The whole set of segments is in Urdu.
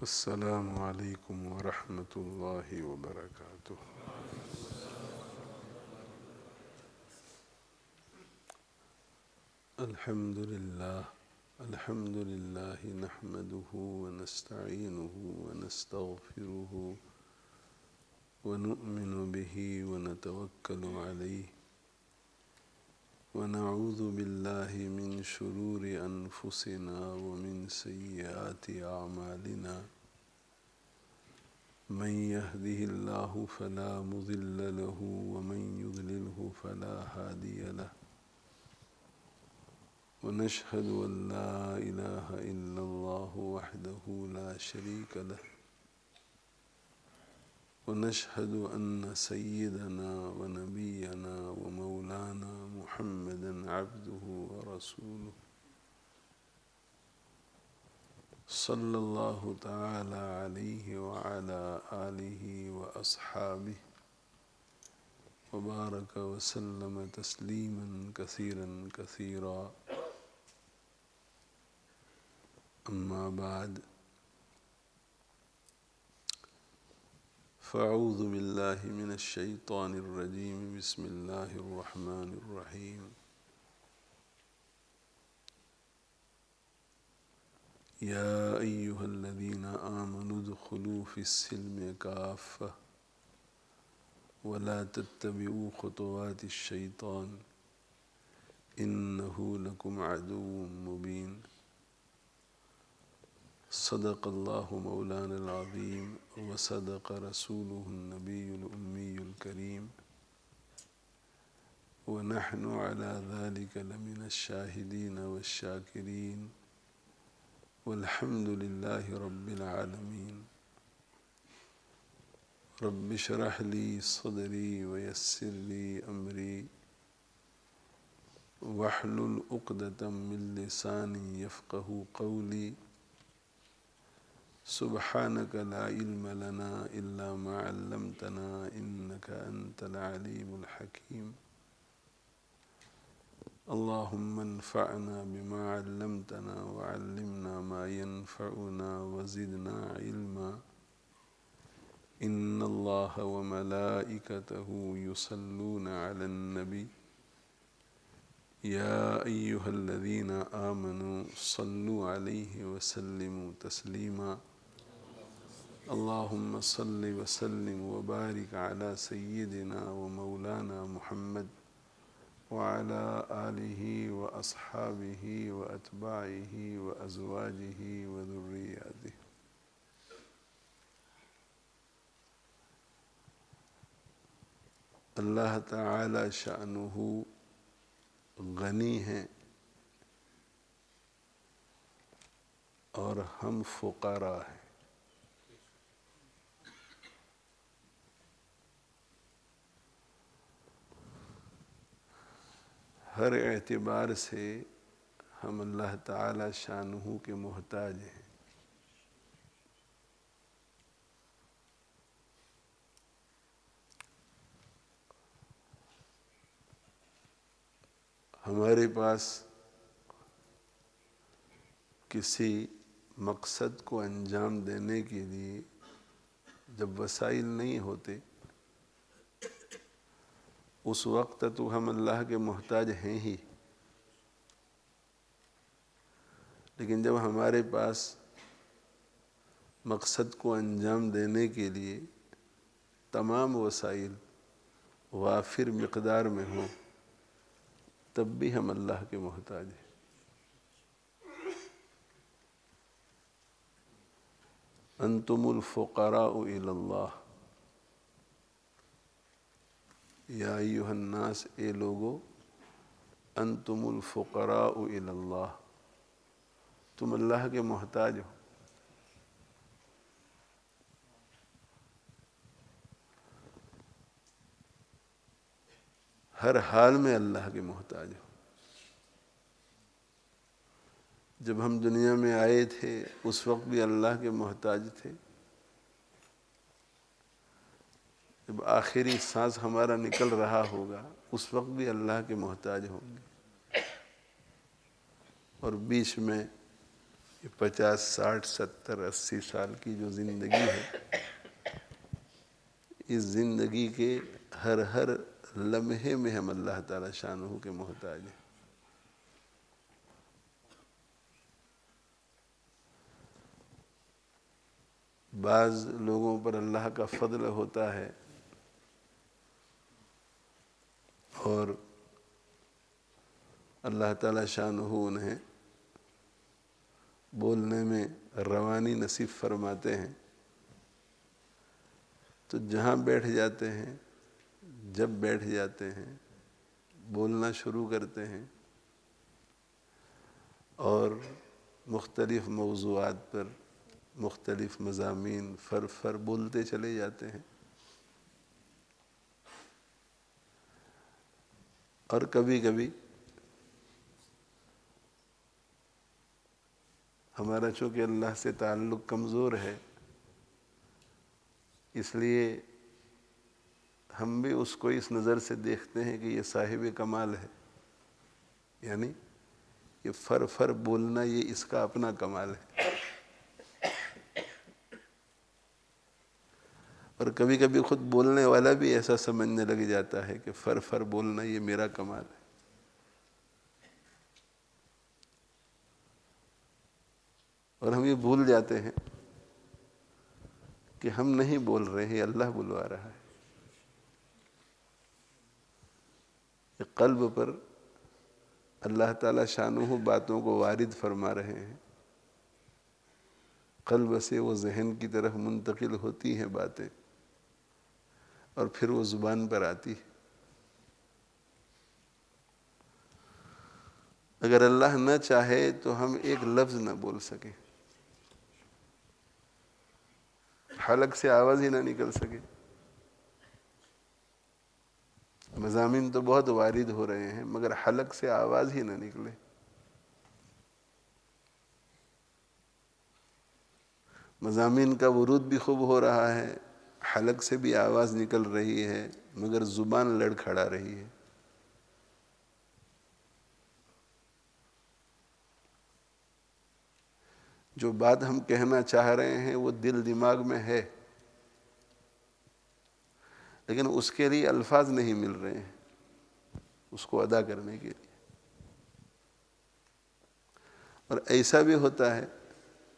السلام علیکم ورحمۃ اللہ وبرکاتہ۔ الحمد للہ نحمده ونستعینه ونستغفره ونؤمن به ونتوکل علیہ ونعوذ باللہ من شرور انفسنا ومن سیئات اعمالنا من يهده الله فلا مضل له ومن يضلله فلا هادي له ونشهد أن لا إله إلا الله وحده لا شريك له ونشهد أن سيدنا ونبينا ومولانا محمدا عبده ورسوله صلى الله تعالى عليه وعلى آله وأصحابه وبارك وسلم تسليما كثيرا كثيرا أما بعد فأعوذ بالله من الشيطان الرجيم بسم الله الرحمن الرحيم يا أيها الذين آمنوا ادخلوا في السلم كافة ولا تتبعوا خطوات الشيطان إنه لكم عدو مبين صدق الله مولانا العظيم وصدق رسوله النبي الأمي الكريم ونحن على ذلك لمن الشاهدين والشاكرين والحمد لله رب العالمين رب اشرح لي صدري ويسر لي أمري واحلل عقدة من لساني يفقه قولي سبحانك لا علم لنا إلا ما علمتنا إنك أنت العليم الحكيم اللهم انفعنا بما علمتنا وعلمنا ما ينفعنا وزدنا علما إن الله وملائكته يصلون على النبي يا أيها الذين آمنوا صلوا عليه وسلموا تسليما اللهم صل وسلم وبارك على سيدنا ومولانا محمد وعلى آله وأصحابه وأتباعه وأزواجه وذرياته۔ اللہ تعالی شأنہ غنی ہیں اور ہم فقراء ہیں۔ ہر اعتبار سے ہم اللہ تعالی شانہ کے محتاج ہیں۔ ہمارے پاس کسی مقصد کو انجام دینے کے لیے جب وسائل نہیں ہوتے اس وقت تو ہم اللہ کے محتاج ہیں ہی، لیکن جب ہمارے پاس مقصد کو انجام دینے کے لیے تمام وسائل وافر مقدار میں ہوں تب بھی ہم اللہ کے محتاج ہیں۔ انتم الفقراء الی اللہ، یا ایھا الناس، اے لوگو، انتم الفقراء الی اللہ، تم اللہ کے محتاج ہو۔ ہر حال میں اللہ کے محتاج ہو۔ جب ہم دنیا میں آئے تھے اس وقت بھی اللہ کے محتاج تھے، جب آخری سانس ہمارا نکل رہا ہوگا اس وقت بھی اللہ کے محتاج ہوں گے، اور بیچ میں یہ 50 60 70 80 سال کی جو زندگی ہے، اس زندگی کے ہر لمحے میں ہم اللہ تعالی شانہ کے محتاج ہیں۔ بعض لوگوں پر اللہ کا فضل ہوتا ہے اور اللہ تعالی شانہ انہیں بولنے میں روانی نصیب فرماتے ہیں، تو جہاں بیٹھ جاتے ہیں، جب بیٹھ جاتے ہیں، بولنا شروع کرتے ہیں اور مختلف موضوعات پر مختلف مضامین فر بولتے چلے جاتے ہیں۔ اور کبھی کبھی ہمارا چونکہ اللہ سے تعلق کمزور ہے، اس لیے ہم بھی اس کو اس نظر سے دیکھتے ہیں کہ یہ صاحب کمال ہے، یعنی یہ فر بولنا یہ اس کا اپنا کمال ہے۔ اور کبھی کبھی خود بولنے والا بھی ایسا سمجھنے لگ جاتا ہے کہ فر بولنا یہ میرا کمال ہے۔ اور ہم یہ بھول جاتے ہیں کہ ہم نہیں بول رہے ہیں، اللہ بلوا رہا ہے۔ کہ قلب پر اللہ تعالی شانہ باتوں کو وارد فرما رہے ہیں، قلب سے وہ ذہن کی طرف منتقل ہوتی ہیں باتیں اور پھر وہ زبان پر آتی ہے۔ اگر اللہ نہ چاہے تو ہم ایک لفظ نہ بول سکیں، حلق سے آواز ہی نہ نکل سکے۔ مضامین تو بہت وارد ہو رہے ہیں مگر حلق سے آواز ہی نہ نکلے۔ مضامین کا ورود بھی خوب ہو رہا ہے، حلق سے بھی آواز نکل رہی ہے مگر زبان لڑکھڑا رہی ہے۔ جو بات ہم کہنا چاہ رہے ہیں وہ دل دماغ میں ہے، لیکن اس کے لیے الفاظ نہیں مل رہے ہیں اس کو ادا کرنے کے لیے۔ اور ایسا بھی ہوتا ہے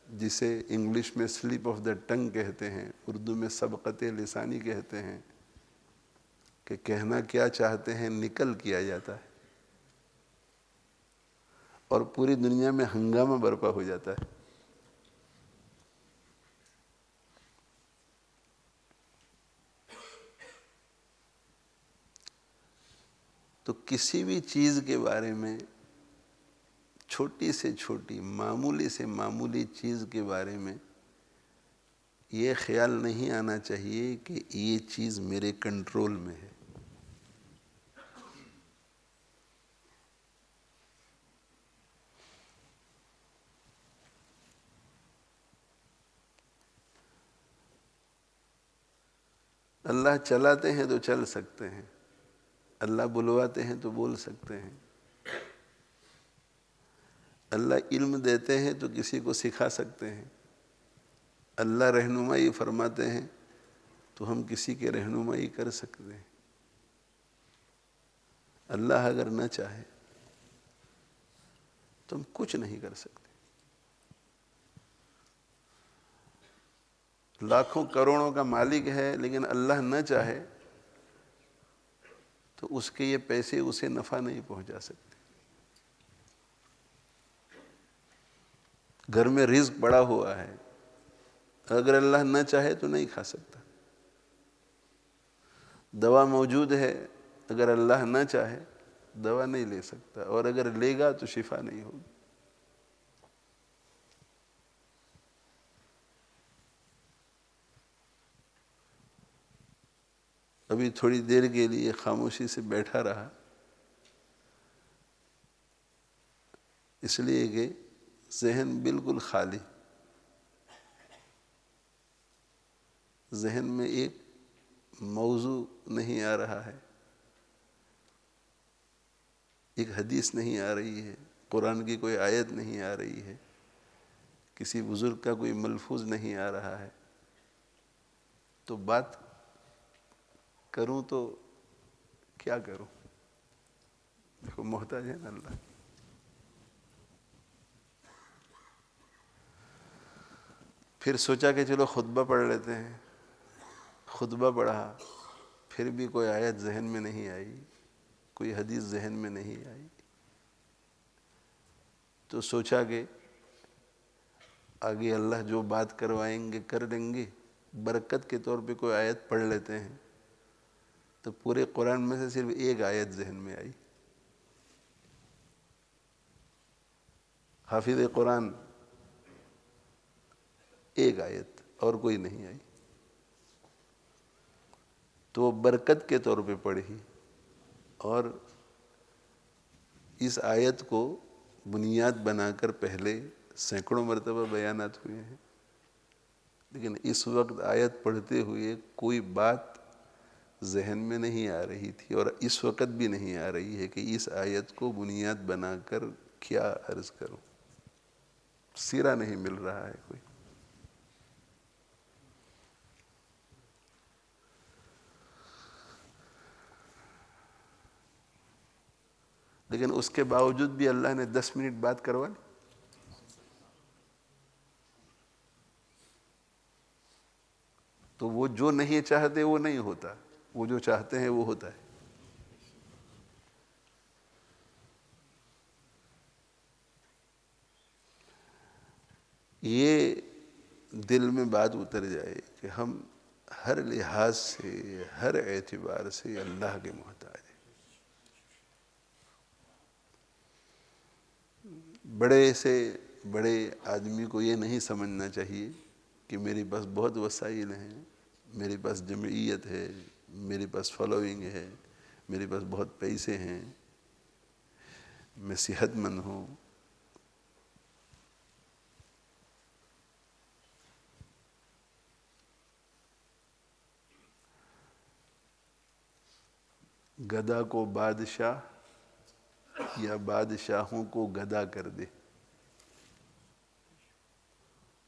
جسے انگلش میں سلپ آف دا ٹنگ کہتے ہیں، اردو میں سبقت لسانی کہتے ہیں، کہ کہنا کیا چاہتے ہیں نکل کیا جاتا ہے اور پوری دنیا میں ہنگامہ برپا ہو جاتا ہے۔ تو کسی بھی چیز کے بارے میں، چھوٹی سے چھوٹی معمولی سے معمولی چیز کے بارے میں یہ خیال نہیں آنا چاہیے کہ یہ چیز میرے کنٹرول میں ہے۔ اللہ چلاتے ہیں تو چل سکتے ہیں، اللہ بلواتے ہیں تو بول سکتے ہیں، اللہ علم دیتے ہیں تو کسی کو سکھا سکتے ہیں، اللہ رہنمائی فرماتے ہیں تو ہم کسی کی رہنمائی کر سکتے ہیں۔ اللہ اگر نہ چاہے تو ہم کچھ نہیں کر سکتے۔ لاکھوں کروڑوں کا مالک ہے لیکن اللہ نہ چاہے تو اس کے یہ پیسے اسے نفع نہیں پہنچا سکتے۔ گھر میں رزق پڑا ہوا ہے، اگر اللہ نہ چاہے تو نہیں کھا سکتا۔ دوا موجود ہے، اگر اللہ نہ چاہے دوا نہیں لے سکتا، اور اگر لے گا تو شفا نہیں ہوگی۔ ابھی تھوڑی دیر کے لیے خاموشی سے بیٹھا رہا، اس لیے کہ ذہن بالکل خالی، ذہن میں ایک موضوع نہیں آ رہا ہے، ایک حدیث نہیں آ رہی ہے، قرآن کی کوئی آیت نہیں آ رہی ہے، کسی بزرگ کا کوئی ملفوظ نہیں آ رہا ہے تو بات کروں تو کیا کروں؟ دیکھو محتاج ہے نا اللہ. پھر سوچا کہ چلو خطبہ پڑھ لیتے ہیں. خطبہ پڑھا، پھر بھی کوئی آیت ذہن میں نہیں آئی، کوئی حدیث ذہن میں نہیں آئی. تو سوچا کہ آگے اللہ جو بات کروائیں گے کر لیں گے، برکت کے طور پہ کوئی آیت پڑھ لیتے ہیں. تو پورے قرآن میں سے صرف ایک آیت ذہن میں آئی. حافظ قرآن ایک آیت، اور کوئی نہیں آئی. تو وہ برکت کے طور پہ پڑھی، اور اس آیت کو بنیاد بنا کر پہلے سینکڑوں مرتبہ بیانات ہوئے ہیں. لیکن اس وقت آیت پڑھتے ہوئے کوئی بات ذہن میں نہیں آ رہی تھی، اور اس وقت بھی نہیں آ رہی ہے کہ اس آیت کو بنیاد بنا کر کیا عرض کروں. سیرا نہیں مل رہا ہے کوئی. لیکن اس کے باوجود بھی اللہ نے 10 منٹ بات کروا لی. تو وہ جو نہیں چاہتے وہ نہیں ہوتا، وہ جو چاہتے ہیں وہ ہوتا ہے. یہ دل میں بات اتر جائے کہ ہم ہر لحاظ سے، ہر اعتبار سے اللہ کے محتاج ہیں. بڑے سے بڑے آدمی کو یہ نہیں سمجھنا چاہیے کہ میرے پاس بہت وسائل ہیں، میرے پاس جمعیت ہے، میرے پاس فالوئنگ ہے، میرے پاس بہت پیسے ہیں، میں صحت مند ہوں. گدھا کو بادشاہ یا بادشاہوں کو گدھا کر دے.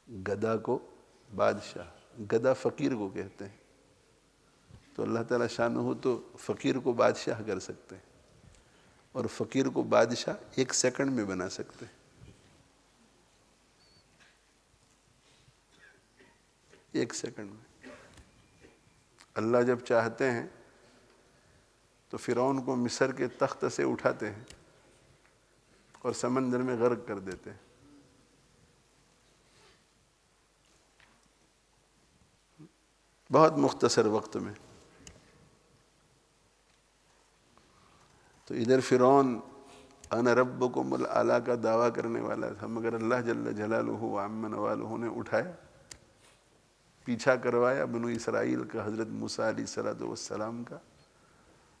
گدھا کو بادشاہ، گدھا فقیر کو کہتے ہیں. تو اللہ تعالیٰ شانہ ہو تو فقیر کو بادشاہ کر سکتے ہیں، اور فقیر کو بادشاہ 1 سیکنڈ میں بنا سکتے ہیں. 1 سیکنڈ میں. اللہ جب چاہتے ہیں تو فرعون کو مصر کے تخت سے اٹھاتے ہیں اور سمندر میں غرق کر دیتے ہیں. بہت مختصر وقت میں. تو ادھر فرعون انا ربکم الاعلیٰ کا دعویٰ کرنے والا تھا، مگر اللہ جل جلالہ وعم نوالہ نے اٹھایا، پیچھا کروایا بنو اسرائیل کا، حضرت موسیٰ علیہ السلام کا،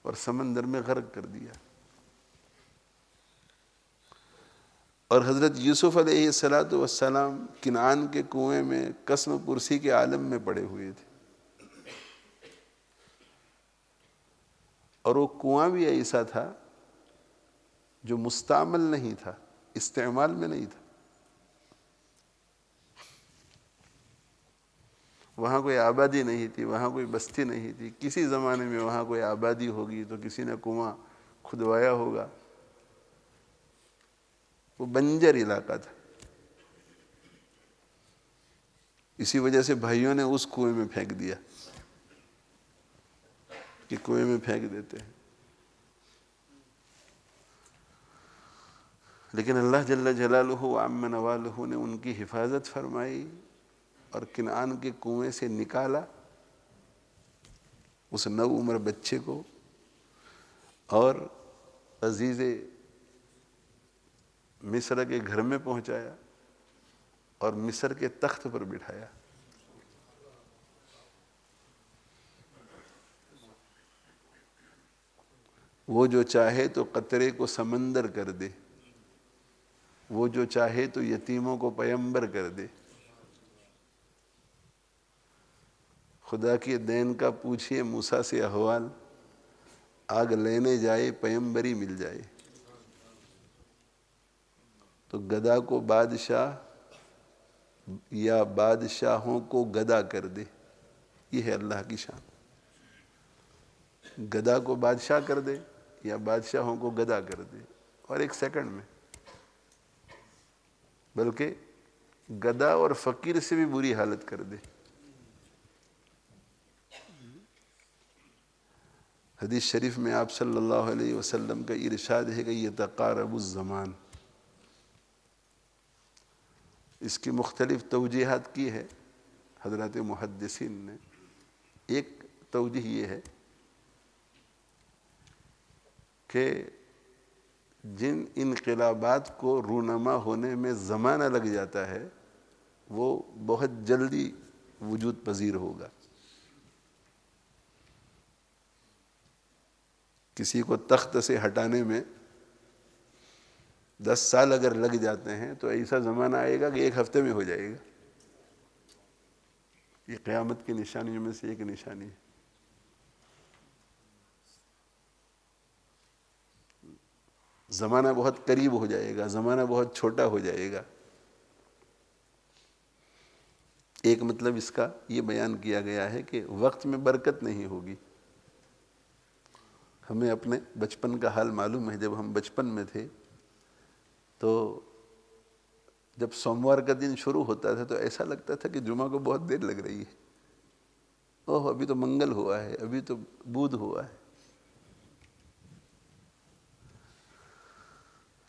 اور سمندر میں غرق کر دیا. اور حضرت یوسف علیہ السلام کنعان کے کنویں میں قسم پرسی کے عالم میں پڑے ہوئے تھے. اور وہ کنواں بھی ایسا تھا جو مستعمل نہیں تھا، استعمال میں نہیں تھا. وہاں کوئی آبادی نہیں تھی، وہاں کوئی بستی نہیں تھی. کسی زمانے میں وہاں کوئی آبادی ہوگی تو کسی نے کنواں کھدوایا ہوگا. وہ بنجر علاقہ تھا. اسی وجہ سے بھائیوں نے اس کنویں میں پھینک دیا کہ کنویں میں پھینک دیتے ہیں. لیکن اللہ جل جلالہ وعم نوالہ نے ان کی حفاظت فرمائی اور کنعان کے کنویں سے نکالا اس نو عمر بچے کو، اور عزیز مصر کے گھر میں پہنچایا اور مصر کے تخت پر بٹھایا. وہ جو چاہے تو قطرے کو سمندر کر دے، وہ جو چاہے تو یتیموں کو پیمبر کر دے. خدا کے دین کا پوچھئے موسیٰ سے احوال، آگ لینے جائے پیمبری مل جائے. تو گدھا کو بادشاہ یا بادشاہوں کو گدا کر دے. یہ ہے اللہ کی شان. گدا کو بادشاہ کر دے یا بادشاہوں کو گدا کر دے، اور ایک سیکنڈ میں. بلکہ گدا اور فقیر سے بھی بری حالت کر دے. حدیث شریف میں آپ صلی اللہ علیہ وسلم کا ارشاد ہے کہ یتقارب الزمان. اس کی مختلف توجیحات کی ہے حضرات محدثین نے. ایک توجیہ یہ ہے کہ جن انقلابات کو رونما ہونے میں زمانہ لگ جاتا ہے وہ بہت جلدی وجود پذیر ہوگا. کسی کو تخت سے ہٹانے میں 10 سال اگر لگ جاتے ہیں تو ایسا زمانہ آئے گا کہ 1 ہفتے میں ہو جائے گا. یہ قیامت کی نشانیوں میں سے ایک نشانی ہے. زمانہ بہت قریب ہو جائے گا، زمانہ بہت چھوٹا ہو جائے گا. ایک مطلب اس کا یہ بیان کیا گیا ہے کہ وقت میں برکت نہیں ہوگی. ہمیں اپنے بچپن کا حال معلوم ہے. جب ہم بچپن میں تھے تو جب سوموار کا دن شروع ہوتا تھا تو ایسا لگتا تھا کہ جمعہ کو بہت دیر لگ رہی ہے. اوہ ابھی تو منگل ہوا ہے، ابھی تو بدھ ہوا ہے.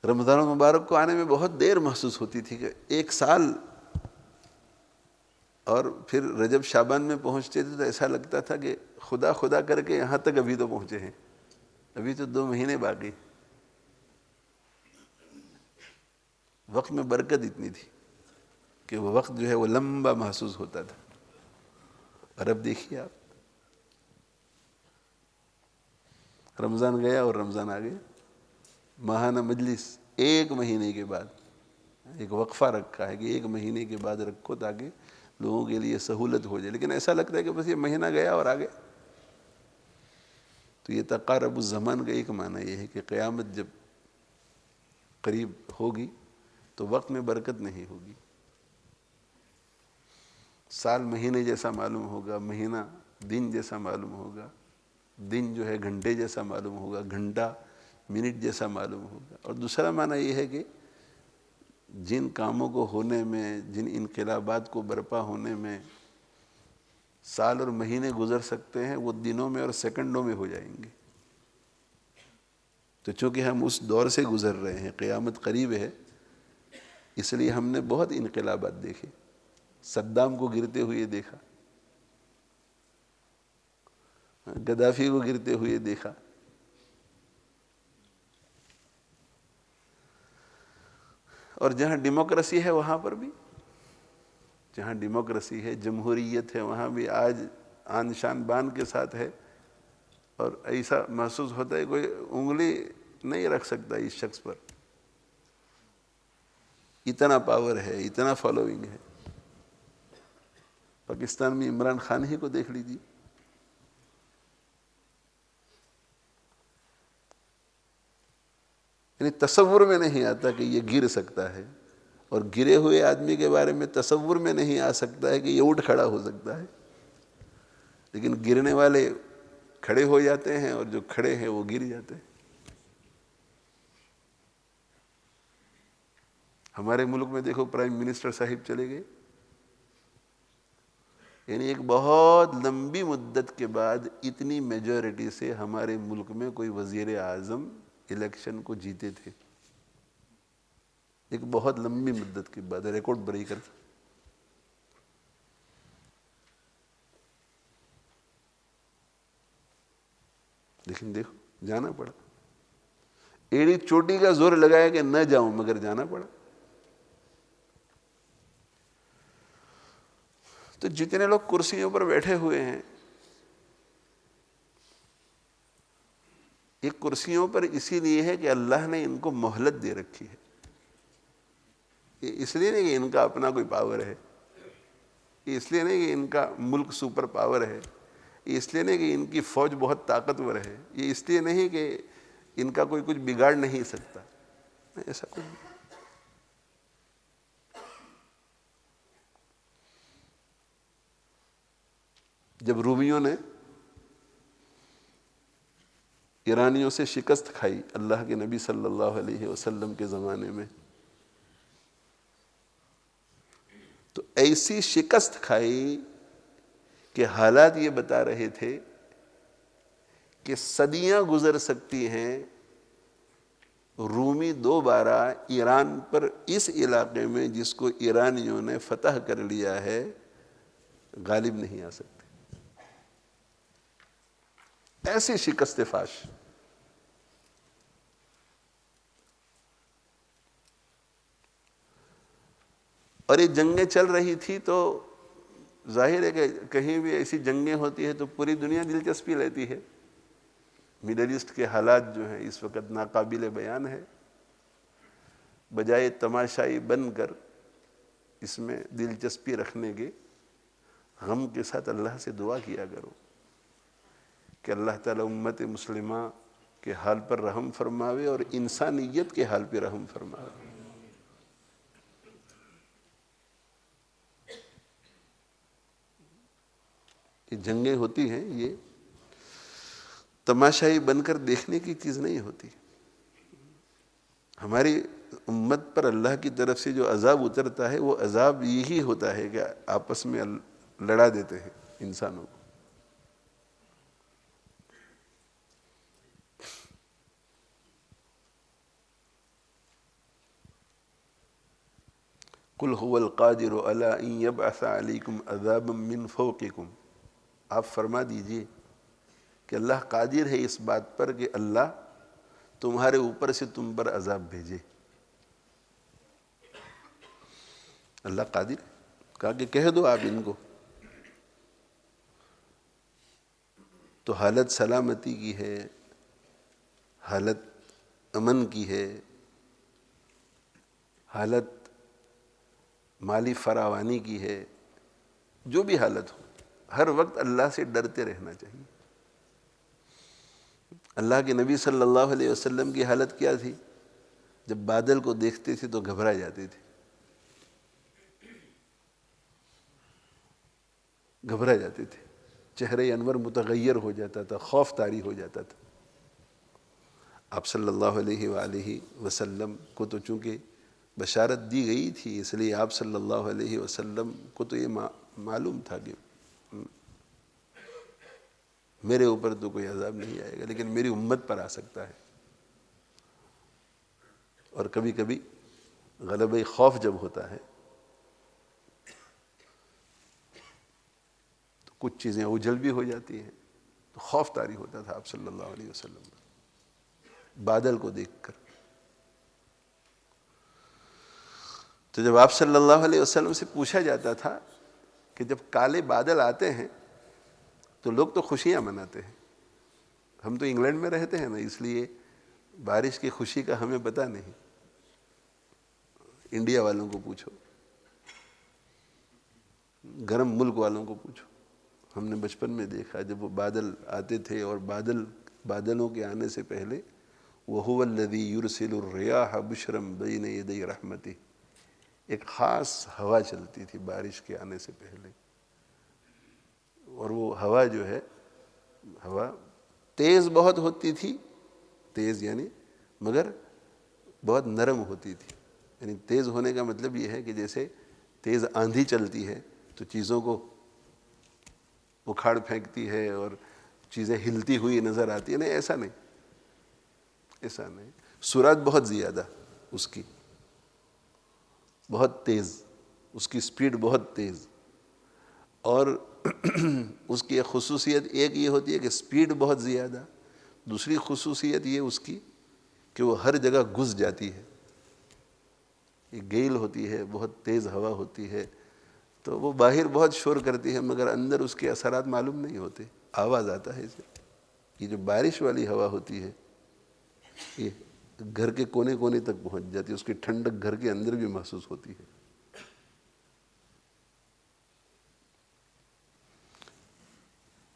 رمضان المبارک کو آنے میں بہت دیر محسوس ہوتی تھی کہ 1 سال. اور پھر رجب شعبان میں پہنچتے تھے تو ایسا لگتا تھا کہ خدا خدا کر کے یہاں تک ابھی تو پہنچے ہیں، ابھی تو 2 مہینے باقی. وقت میں برکت اتنی تھی کہ وہ وقت جو ہے وہ لمبا محسوس ہوتا تھا. اور اب دیکھیے آپ، رمضان گیا اور رمضان آ گیا. ماہانہ مجلس 1 مہینے کے بعد، ایک وقفہ رکھا ہے کہ 1 مہینے کے بعد رکھو تاکہ لوگوں کے لیے سہولت ہو جائے. لیکن ایسا لگتا ہے کہ بس یہ مہینہ گیا اور آ گیا. تو یہ تقارب الزمان کا ایک معنی یہ ہے کہ قیامت جب قریب ہوگی تو وقت میں برکت نہیں ہوگی. سال مہینے جیسا معلوم ہوگا، مہینہ دن جیسا معلوم ہوگا، دن جو ہے گھنٹے جیسا معلوم ہوگا، گھنٹہ منٹ جیسا معلوم ہوگا. اور دوسرا معنی یہ ہے کہ جن کاموں کو ہونے میں، جن انقلابات کو برپا ہونے میں سال اور مہینے گزر سکتے ہیں وہ دنوں میں اور سیکنڈوں میں ہو جائیں گے. تو چونکہ ہم اس دور سے گزر رہے ہیں، قیامت قریب ہے، اس لیے ہم نے بہت انقلابات دیکھے. صدام کو گرتے ہوئے دیکھا، گدافی کو گرتے ہوئے دیکھا. اور جہاں ڈیموکریسی ہے وہاں پر بھی، جہاں ڈیموکریسی ہے، جمہوریت ہے، وہاں بھی آج آن شان بان کے ساتھ ہے. اور ایسا محسوس ہوتا ہے کوئی انگلی نہیں رکھ سکتا اس شخص پر، اتنا پاور ہے، اتنا فالوئنگ ہے. پاکستان میں عمران خان ہی کو دیکھ لیجیے. یعنی تصور میں نہیں آتا کہ یہ گر سکتا ہے. اور گرے ہوئے آدمی کے بارے میں تصور میں نہیں آ سکتا ہے کہ یہ اٹھ کھڑا ہو سکتا ہے. لیکن گرنے والے کھڑے ہو جاتے ہیں اور جو کھڑے ہیں وہ گر جاتے ہیں. ہمارے ملک میں دیکھو پرائم منسٹر صاحب چلے گئے، یعنی ایک بہت لمبی مدت کے بعد اتنی میجورٹی سے ہمارے ملک میں کوئی وزیر اعظم الیکشن کو جیتے تھے. ایک بہت لمبی مدت کے بعد، ریکارڈ بریکر. لیکن دیکھو جانا پڑا. ایڑی چوٹی کا زور لگایا کہ نہ جاؤں مگر جانا پڑا. تو جتنے لوگ کرسیوں پر بیٹھے ہوئے ہیں، یہ کرسیوں پر اسی لیے ہے کہ اللہ نے ان کو مہلت دے رکھی ہے. یہ اس لیے نہیں کہ ان کا اپنا کوئی پاور ہے، یہ اس لیے نہیں کہ ان کا ملک سپر پاور ہے، یہ اس لیے نہیں کہ ان کی فوج بہت طاقتور ہے، یہ اس لیے نہیں کہ ان کا کوئی کچھ بگاڑ نہیں سکتا. ایسا کچھ نہیں. جب رومیوں نے ایرانیوں سے شکست کھائی اللہ کے نبی صلی اللہ علیہ وسلم کے زمانے میں، تو ایسی شکست کھائی کہ حالات یہ بتا رہے تھے کہ صدیاں گزر سکتی ہیں، رومی دوبارہ ایران پر اس علاقے میں جس کو ایرانیوں نے فتح کر لیا ہے غالب نہیں آ سکتے، ایسی شکست فاش۔ اور یہ جنگیں چل رہی تھی تو ظاہر ہے کہ کہیں بھی ایسی جنگیں ہوتی ہیں تو پوری دنیا دلچسپی لیتی ہے۔ مڈل ایسٹ کے حالات جو ہیں اس وقت ناقابل بیان ہے، بجائے تماشائی بن کر اس میں دلچسپی رکھنے کے غم کے ساتھ اللہ سے دعا کیا کرو کہ اللہ تعالیٰ امت مسلمہ کے حال پر رحم فرماوے اور انسانیت کے حال پہ رحم فرماوے۔ یہ جنگیں ہوتی ہیں، یہ تماشائی بن کر دیکھنے کی چیز نہیں ہوتی۔ ہماری امت پر اللہ کی طرف سے جو عذاب اترتا ہے وہ عذاب یہی ہوتا ہے کہ آپس میں لڑا دیتے ہیں انسانوں کو۔ قُلْ هُوَ الْقَادِرُ عَلَىٰ أَن يَبْعَثَ عَلَيْكُمْ عَذَابًا مِّن فَوْقِكُمْ، آپ فرما دیجئے کہ اللہ قادر ہے اس بات پر کہ اللہ تمہارے اوپر سے تم پر عذاب بھیجے۔ اللہ قادر ہے، کہا کہ کہہ دو آپ ان کو۔ تو حالت سلامتی کی ہے، حالت امن کی ہے، حالت مالی فراوانی کی ہے، جو بھی حالت ہو ہر وقت اللہ سے ڈرتے رہنا چاہیے۔ اللہ کے نبی صلی اللہ علیہ وسلم کی حالت کیا تھی؟ جب بادل کو دیکھتے تھے تو گھبرا جاتے تھے، گھبرا جاتے تھے، چہرے انور متغیر ہو جاتا تھا، خوف طاری ہو جاتا تھا۔ آپ صلی اللہ علیہ وآلہ وسلم کو تو چونکہ بشارت دی گئی تھی، اس لیے آپ صلی اللہ علیہ وسلم کو تو یہ معلوم تھا کہ میرے اوپر تو کوئی عذاب نہیں آئے گا لیکن میری امت پر آ سکتا ہے۔ اور کبھی کبھی غلبہ خوف جب ہوتا ہے تو کچھ چیزیں اوجھل بھی ہو جاتی ہیں، تو خوف طاری ہوتا تھا آپ صلی اللہ علیہ وسلم بادل کو دیکھ کر۔ تو جب آپ صلی اللہ علیہ وسلم سے پوچھا جاتا تھا کہ جب کالے بادل آتے ہیں تو لوگ تو خوشیاں مناتے ہیں، ہم تو انگلینڈ میں رہتے ہیں نا، اس لیے بارش کی خوشی کا ہمیں پتہ نہیں، انڈیا والوں کو پوچھو، گرم ملک والوں کو پوچھو، ہم نے بچپن میں دیکھا جب وہ بادل آتے تھے اور بادلوں کے آنے سے پہلے وَهُوَ الَّذِي يُرْسِلُ الرِّيَاحَ بُشْرًا بَيْنَ يَدَيْ رَحْمَتِهِ، ایک خاص ہوا چلتی تھی بارش کے آنے سے پہلے، اور وہ ہوا جو ہے ہوا تیز بہت ہوتی تھی، تیز یعنی مگر بہت نرم ہوتی تھی۔ یعنی تیز ہونے کا مطلب یہ ہے کہ جیسے تیز آندھی چلتی ہے تو چیزوں کو اکھاڑ پھینکتی ہے اور چیزیں ہلتی ہوئی نظر آتی ہے، نہیں ایسا نہیں، ایسا نہیں، سرعت بہت زیادہ اس کی، بہت تیز، اس کی سپیڈ بہت تیز، اور اس کی ایک خصوصیت ایک یہ ہوتی ہے کہ سپیڈ بہت زیادہ، دوسری خصوصیت یہ اس کی کہ وہ ہر جگہ گھس جاتی ہے، یہ گیل ہوتی ہے، بہت تیز ہوا ہوتی ہے، تو وہ باہر بہت شور کرتی ہے مگر اندر اس کے اثرات معلوم نہیں ہوتے، آواز آتا ہے اسے۔ یہ جو بارش والی ہوا ہوتی ہے یہ گھر کے کونے کونے تک پہنچ جاتی ہے، اس کی ٹھنڈک گھر کے اندر بھی محسوس ہوتی ہے۔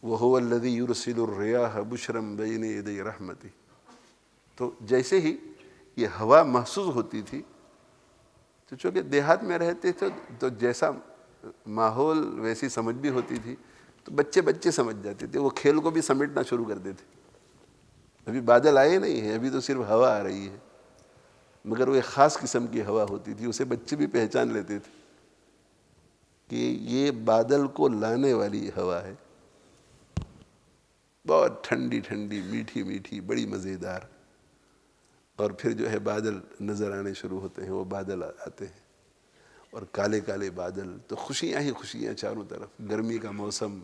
وَهُوَ الَّذِي يُرْسِلُ الرِّيَاحَ بُشْرًا بَيْنَ يَدَيْ رَحْمَتِهِ، تو جیسے ہی یہ ہوا محسوس ہوتی تھی تو چونکہ دیہات میں رہتے تھے تو جیسا ماحول ویسی سمجھ بھی ہوتی تھی، تو بچے بچے سمجھ جاتے تھے، وہ کھیل کو بھی سمیٹنا شروع کر دیتے. ابھی بادل آئے نہیں ہیں، ابھی تو صرف ہوا آ رہی ہے، مگر وہ ایک خاص قسم کی ہوا ہوتی تھی، اسے بچے بھی پہچان لیتے تھے کہ یہ بادل کو لانے والی ہوا ہے، بہت ٹھنڈی ٹھنڈی میٹھی میٹھی بڑی مزیدار. اور پھر جو ہے بادل نظر آنے شروع ہوتے ہیں، وہ بادل آتے ہیں اور کالے کالے بادل، تو خوشیاں ہی خوشیاں چاروں طرف. گرمی کا موسم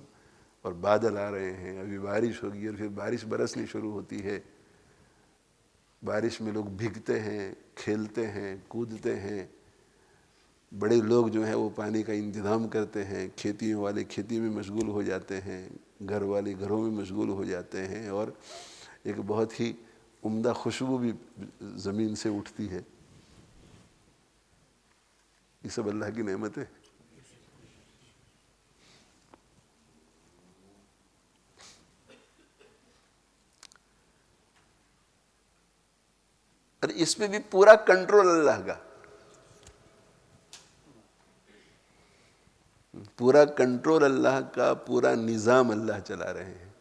اور بادل آ رہے ہیں، ابھی بارش ہوگی اور پھر بارش برسنی شروع ہوتی ہے. بارش میں لوگ بھیگتے ہیں، کھیلتے ہیں، کودتے ہیں. بڑے لوگ جو ہیں وہ پانی کا انتظام کرتے ہیں، کھیتیوں والے کھیتی میں مشغول ہو جاتے ہیں، گھر والے گھروں میں مشغول ہو جاتے ہیں، اور ایک بہت ہی عمدہ خوشبو بھی زمین سے اٹھتی ہے. یہ سب اللہ کی نعمت ہے. اور اس میں بھی پورا کنٹرول اللہ کا، پورا کنٹرول اللہ کا، پورا نظام اللہ چلا رہے ہیں.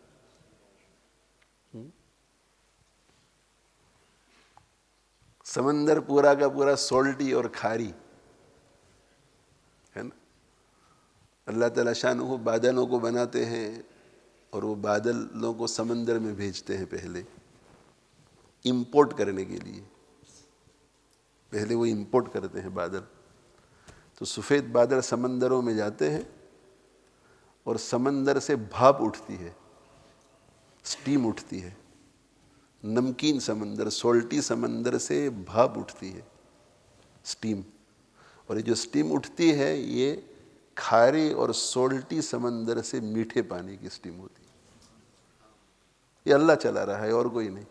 سمندر پورا کا پورا سالٹی اور کھاری ہے نا. اللہ تعالیٰ شانہ بادلوں کو بناتے ہیں اور وہ بادلوں کو سمندر میں بھیجتے ہیں، پہلے امپورٹ کرنے کے لیے. پہلے وہ امپورٹ کرتے ہیں بادل. تو سفید بادل سمندروں میں جاتے ہیں اور سمندر سے بھاپ اٹھتی ہے، سٹیم اٹھتی ہے. نمکین سمندر، سالٹی سمندر سے بھاپ اٹھتی ہے، سٹیم. اور یہ جو سٹیم اٹھتی ہے یہ کھارے اور سالٹی سمندر سے میٹھے پانی کی سٹیم ہوتی ہے. یہ اللہ چلا رہا ہے اور کوئی نہیں.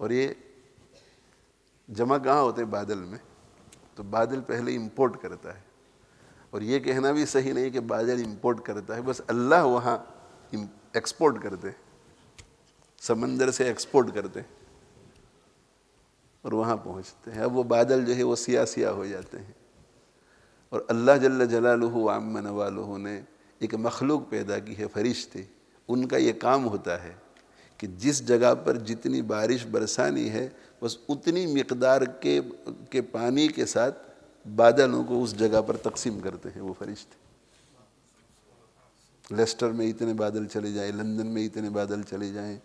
اور یہ جمع کہاں ہوتے ہیں؟ بادل میں. تو بادل پہلے امپورٹ کرتا ہے. اور یہ کہنا بھی صحیح نہیں کہ بادل امپورٹ کرتا ہے، بس اللہ وہاں ایکسپورٹ کرتے، سمندر سے ایکسپورٹ کرتے اور وہاں پہنچتے ہیں. اب وہ بادل جو ہے وہ سیاہ سیاہ ہو جاتے ہیں. اور اللہ جل جلالہ وعم نوالہ نے ایک مخلوق پیدا کی ہے، فرشتے. ان کا یہ کام ہوتا ہے کہ جس جگہ پر جتنی بارش برسانی ہے بس اتنی مقدار کے پانی کے ساتھ بادلوں کو اس جگہ پر تقسیم کرتے ہیں وہ فرشتے. لیسٹر میں اتنے بادل چلے جائیں، لندن میں اتنے بادل چلے جائیں،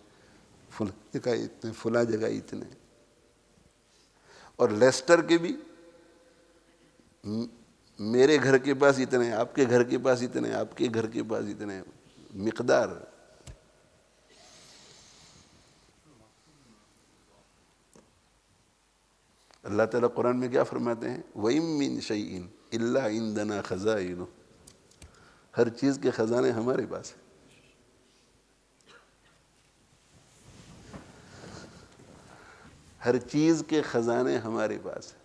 فلاں جگہ اتنے، فلاں جگہ اتنے. اور لیسٹر کے بھی میرے گھر کے پاس اتنے، آپ کے گھر کے پاس اتنے، آپ کے گھر کے پاس اتنے، مقدار. اللہ تعالیٰ قرآن میں کیا فرماتے ہیں؟ وَإِن مِّن شَيْءٍ إِلَّا عِندَنَا خَزَائِنُهُ. ہر چیز کے خزانے ہمارے پاس ہیں. ہر چیز کے خزانے ہمارے پاس ہیں.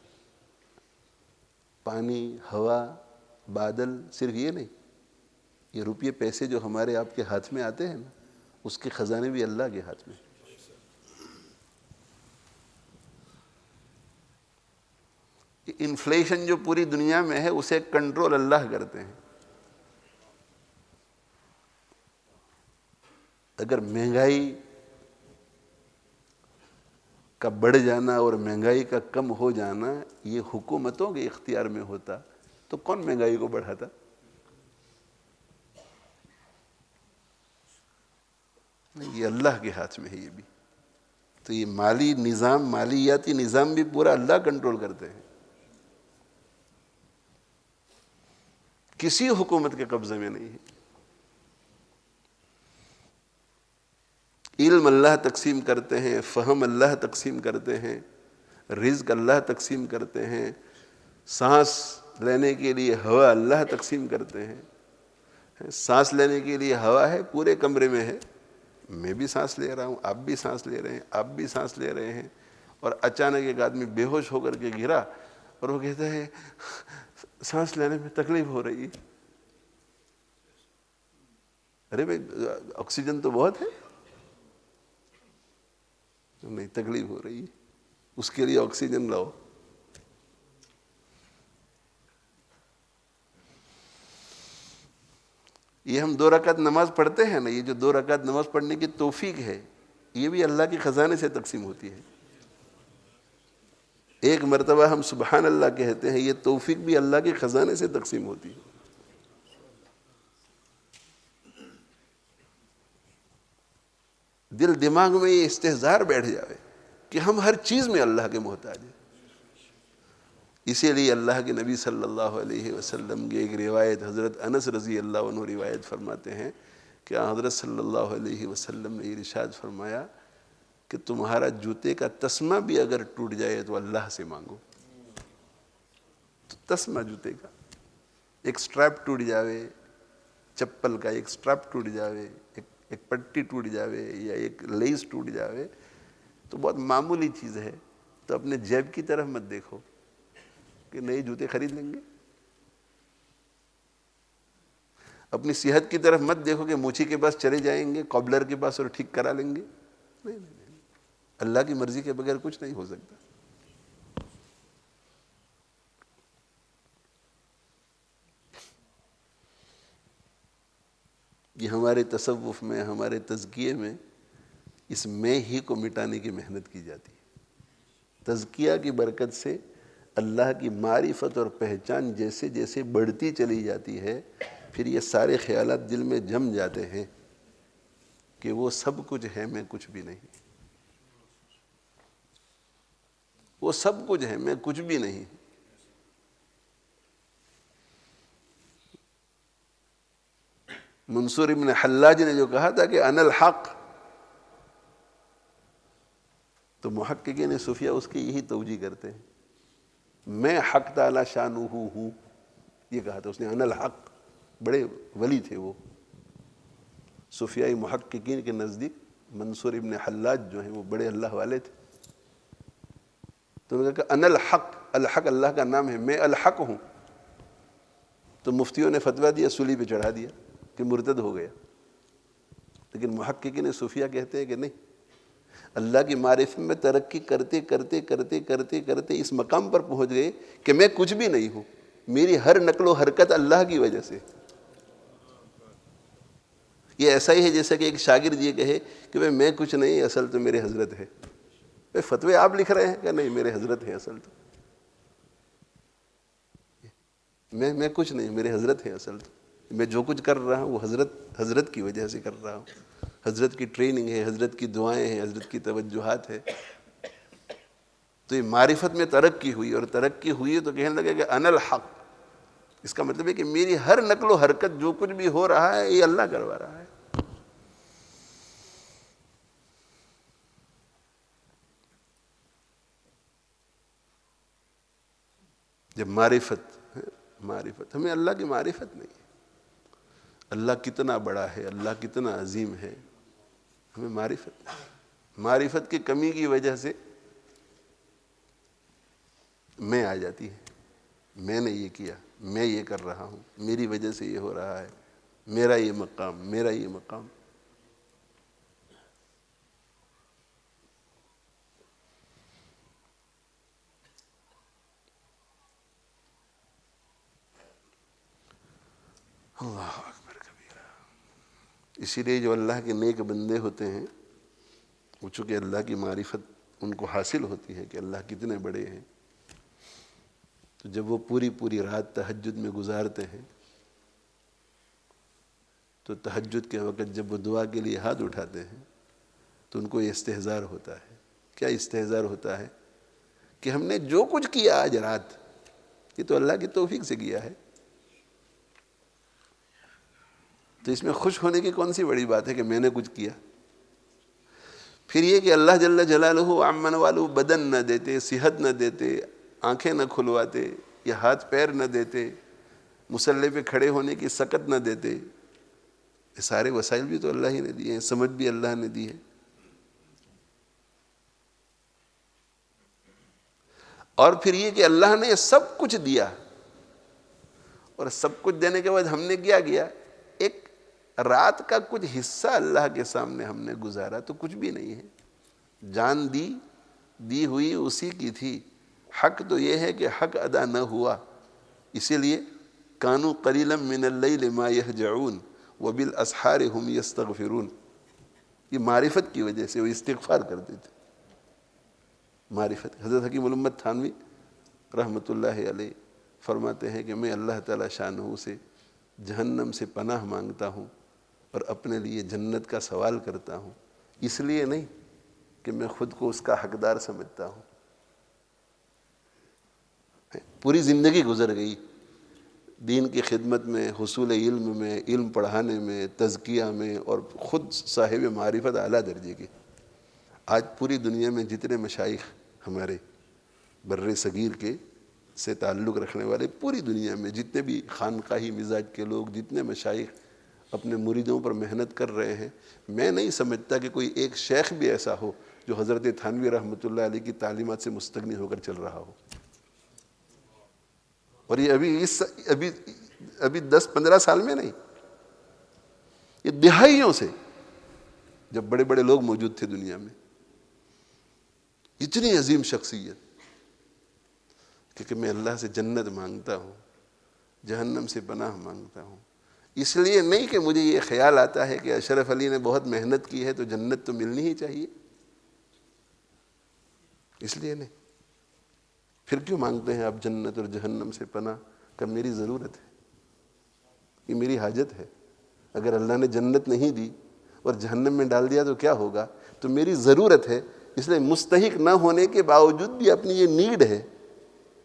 پانی، ہوا، بادل، صرف یہ نہیں، یہ روپیے پیسے جو ہمارے آپ کے ہاتھ میں آتے ہیں نا، اس کے خزانے بھی اللہ کے ہاتھ میں. انفلیشن جو پوری دنیا میں ہے اسے کنٹرول اللہ کرتے ہیں. اگر مہنگائی کا بڑھ جانا اور مہنگائی کا کم ہو جانا یہ حکومتوں کے اختیار میں ہوتا تو کون مہنگائی کو بڑھاتا؟ یہ اللہ کے ہاتھ میں ہے. یہ بھی تو یہ مالی نظام، مالیاتی نظام بھی پورا اللہ کنٹرول کرتے ہیں، کسی حکومت کے قبضے میں نہیں ہے. علم اللہ تقسیم کرتے ہیں، فہم اللہ تقسیم کرتے ہیں، رزق اللہ تقسیم کرتے ہیں، سانس لینے کے لیے ہوا اللہ تقسیم کرتے ہیں. سانس لینے کے لیے ہوا ہے، پورے کمرے میں ہے، میں بھی سانس لے رہا ہوں، آپ بھی سانس لے رہے ہیں، آپ بھی سانس لے رہے ہیں. اور اچانک ایک آدمی بے ہوش ہو کر کے گرا اور وہ کہتا ہے سانس لینے میں تکلیف ہو رہی ہے. ارے بھائی آکسیجن تو بہت ہے. نہیں، تکلیف ہو رہی ہے، اس کے لیے آکسیجن لاؤ. یہ ہم 2 رکعت نماز پڑھتے ہیں نا، یہ جو 2 رکعت نماز پڑھنے کی توفیق ہے، یہ بھی اللہ کے خزانے سے تقسیم ہوتی ہے۔ ایک مرتبہ ہم سبحان اللہ کہتے ہیں، یہ توفیق بھی اللہ کے خزانے سے تقسیم ہوتی ہے۔ دل دماغ میں یہ استحضار بیٹھ جاوے کہ ہم ہر چیز میں اللہ کے محتاج ہیں۔ اسی لیے اللہ کے نبی صلی اللہ علیہ وسلم کی ایک روایت، حضرت انس رضی اللہ عنہ روایت فرماتے ہیں کہ حضرت صلی اللہ علیہ وسلم نے ارشاد فرمایا کہ تمہارا جوتے کا تسمہ بھی اگر ٹوٹ جائے تو اللہ سے مانگو۔ تو تسمہ جوتے کا، ایک سٹریپ ٹوٹ جاوے، چپل کا ایک سٹریپ ٹوٹ جاوے، ایک پٹی ٹوٹ جاوے یا ایک لیس ٹوٹ جاوے تو بہت معمولی چیز ہے، تو اپنے جیب کی طرف مت دیکھو کہ نئے جوتے خرید لیں گے۔ اپنی صحت کی طرف مت دیکھو کہ موچی کے پاس چلے جائیں گے، کوبلر کے پاس، اور ٹھیک کرا لیں گے۔ نہیں، اللہ کی مرضی کے بغیر کچھ نہیں ہو سکتا۔ یہ ہمارے تصوف میں، ہمارے تزکیے میں اس میں ہی کو مٹانے کی محنت کی جاتی ہے۔ تزکیہ کی برکت سے اللہ کی معرفت اور پہچان جیسے جیسے بڑھتی چلی جاتی ہے، پھر یہ سارے خیالات دل میں جم جاتے ہیں کہ وہ سب کچھ ہے، میں کچھ بھی نہیں۔ وہ سب کچھ ہے، میں کچھ بھی نہیں۔ منصور ابن حلاج نے جو کہا تھا کہ انا الحق، تو محققین صوفیہ اس کی یہی توجیہ کرتے ہیں، میں حق تعالی شانہ ہوں، یہ کہا تھا اس نے، انا الحق۔ بڑے ولی تھے وہ، صوفیائی محققین کے نزدیک منصور ابن حلاج جو ہیں وہ بڑے اللہ والے تھے۔ تو انہوں نے کہا انا الحق، الحق اللہ کا نام ہے، میں الحق ہوں۔ تو مفتیوں نے فتویٰ دیا، سولی پہ چڑھا دیا کہ مرتد ہو گیا۔ لیکن محققین صوفیہ کہتے ہیں کہ نہیں، اللہ کی معرفت میں ترقی کرتے کرتے کرتے کرتے کرتے اس مقام پر پہنچ گئے کہ میں کچھ بھی نہیں ہوں، میری ہر نقل و حرکت اللہ کی وجہ سے۔ یہ ایسا ہی ہے جیسا کہ ایک شاگرد یہ کہے کہ میں کچھ نہیں، اصل تو میرے حضرت ہے۔ فتوے آپ لکھ رہے ہیں کہ نہیں، میرے حضرت ہے اصل تو، میں کچھ نہیں، میرے حضرت ہے اصل تو، میں جو کچھ کر رہا ہوں وہ حضرت کی وجہ سے کر رہا ہوں، حضرت کی ٹریننگ ہے، حضرت کی دعائیں ہیں، حضرت کی توجہات ہے۔ تو یہ معرفت میں ترقی ہوئی، اور ترقی ہوئی تو کہنے لگے کہ انا الحق، اس کا مطلب ہے کہ میری ہر نقل و حرکت جو کچھ بھی ہو رہا ہے یہ اللہ کروا رہا ہے۔ جب معرفت ہمیں اللہ کی معرفت نہیں ہے، اللہ کتنا بڑا ہے، اللہ کتنا عظیم ہے، ہمیں معرفت کی کمی کی وجہ سے میں آ جاتی ہے، میں نے یہ کیا، میں یہ کر رہا ہوں، میری وجہ سے یہ ہو رہا ہے، میرا یہ مقام، میرا یہ مقام۔ اللہ اکبر کبیرہ۔ اسی لیے جو اللہ کے نیک بندے ہوتے ہیں وہ چونکہ اللہ کی معرفت ان کو حاصل ہوتی ہے کہ اللہ کتنے بڑے ہیں، تو جب وہ پوری رات تہجد میں گزارتے ہیں تو تہجد کے وقت جب وہ دعا کے لیے ہاتھ اٹھاتے ہیں تو ان کو یہ استحضار ہوتا ہے۔ کیا استحضار ہوتا ہے؟ کہ ہم نے جو کچھ کیا آج رات یہ تو اللہ کی توفیق سے کیا ہے، تو اس میں خوش ہونے کی کون سی بڑی بات ہے کہ میں نے کچھ کیا۔ پھر یہ کہ اللہ جل جلالہ عمن والو بدن نہ دیتے، صحت نہ دیتے، آنکھیں نہ کھلواتے، یا ہاتھ پیر نہ دیتے، مصلی پہ کھڑے ہونے کی سکت نہ دیتے، یہ سارے وسائل بھی تو اللہ ہی نے دیے ہیں، سمجھ بھی اللہ نے دی ہے۔ اور پھر یہ کہ اللہ نے سب کچھ دیا، اور سب کچھ دینے کے بعد ہم نے کیا کیا؟ ایک رات کا کچھ حصہ اللہ کے سامنے ہم نے گزارا تو کچھ بھی نہیں ہے۔ جان دی ہوئی اسی کی تھی، حق تو یہ ہے کہ حق ادا نہ ہوا، اسی لیے کانوا قلیلا من اللیل ما یہجعون، وبالاسحار هم یستغفرون. یہ معرفت کی وجہ سے وہ استغفار کرتے تھے. معرفت. حضرت حکیم الامت تھانوی رحمۃ اللہ علیہ فرماتے ہیں کہ میں اللہ تعالیٰ شانہ سے جہنم سے پناہ مانگتا ہوں اور اپنے لیے جنت کا سوال کرتا ہوں، اس لیے نہیں کہ میں خود کو اس کا حقدار سمجھتا ہوں. پوری زندگی گزر گئی دین کی خدمت میں، حصول علم میں، علم پڑھانے میں، تزکیہ میں، اور خود صاحب معرفت اعلیٰ درجے کے. آج پوری دنیا میں جتنے مشائخ ہمارے بر صغیر کے سے تعلق رکھنے والے، پوری دنیا میں جتنے بھی خانقاہی مزاج کے لوگ، جتنے مشائخ اپنے مریدوں پر محنت کر رہے ہیں، میں نہیں سمجھتا کہ کوئی ایک شیخ بھی ایسا ہو جو حضرت تھانوی رحمۃ اللہ علیہ کی تعلیمات سے مستغنی ہو کر چل رہا ہو. اور یہ ابھی 10-15 سال میں نہیں، یہ دہائیوں سے جب بڑے بڑے لوگ موجود تھے دنیا میں. اتنی عظیم شخصیت، کیونکہ میں اللہ سے جنت مانگتا ہوں، جہنم سے پناہ مانگتا ہوں. اس لیے نہیں کہ مجھے یہ خیال آتا ہے کہ اشرف علی نے بہت محنت کی ہے تو جنت تو ملنی ہی چاہیے، اس لیے نہیں. پھر کیوں مانگتے ہیں آپ جنت اور جہنم سے پناہ؟ کہ میری ضرورت ہے، یہ میری حاجت ہے. اگر اللہ نے جنت نہیں دی اور جہنم میں ڈال دیا تو کیا ہوگا؟ تو میری ضرورت ہے، اس لیے مستحق نہ ہونے کے باوجود بھی اپنی یہ نیڈ ہے،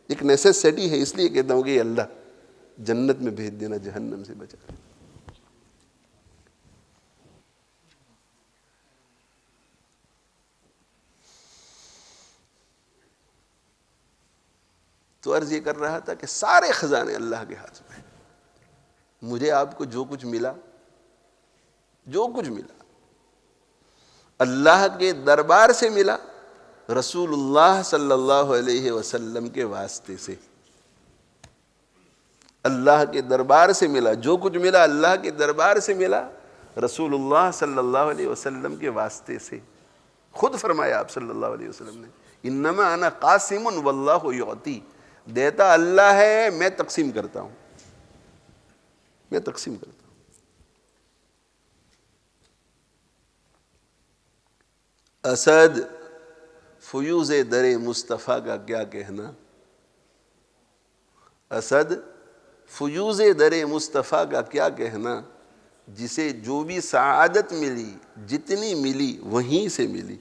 ایک نیسیسٹی ہے، اس لیے کہتا ہوں کہ اللہ جنت میں بھیج دینا، جہنم سے بچا. تو عرض یہ کر رہا تھا کہ سارے خزانے اللہ کے ہاتھ میں ہیں. مجھے آپ کو جو کچھ ملا، جو کچھ ملا اللہ کے دربار سے ملا، رسول اللہ صلی اللہ علیہ وسلم کے واسطے سے. اللہ کے دربار سے ملا، جو کچھ ملا اللہ کے دربار سے ملا، رسول اللہ صلی اللہ علیہ وسلم کے واسطے سے. خود فرمایا آپ صلی اللہ علیہ وسلم نے، انما انا قاسم واللہ یعطی. دیتا اللہ ہے، میں تقسیم کرتا ہوں، میں تقسیم کرتا ہوں. اسد فیوز در مصطفیٰ کا کیا کہنا، اسد فیوز در مصطفیٰ کا کیا کہنا، جسے جو بھی سعادت ملی، جتنی ملی وہیں سے ملی.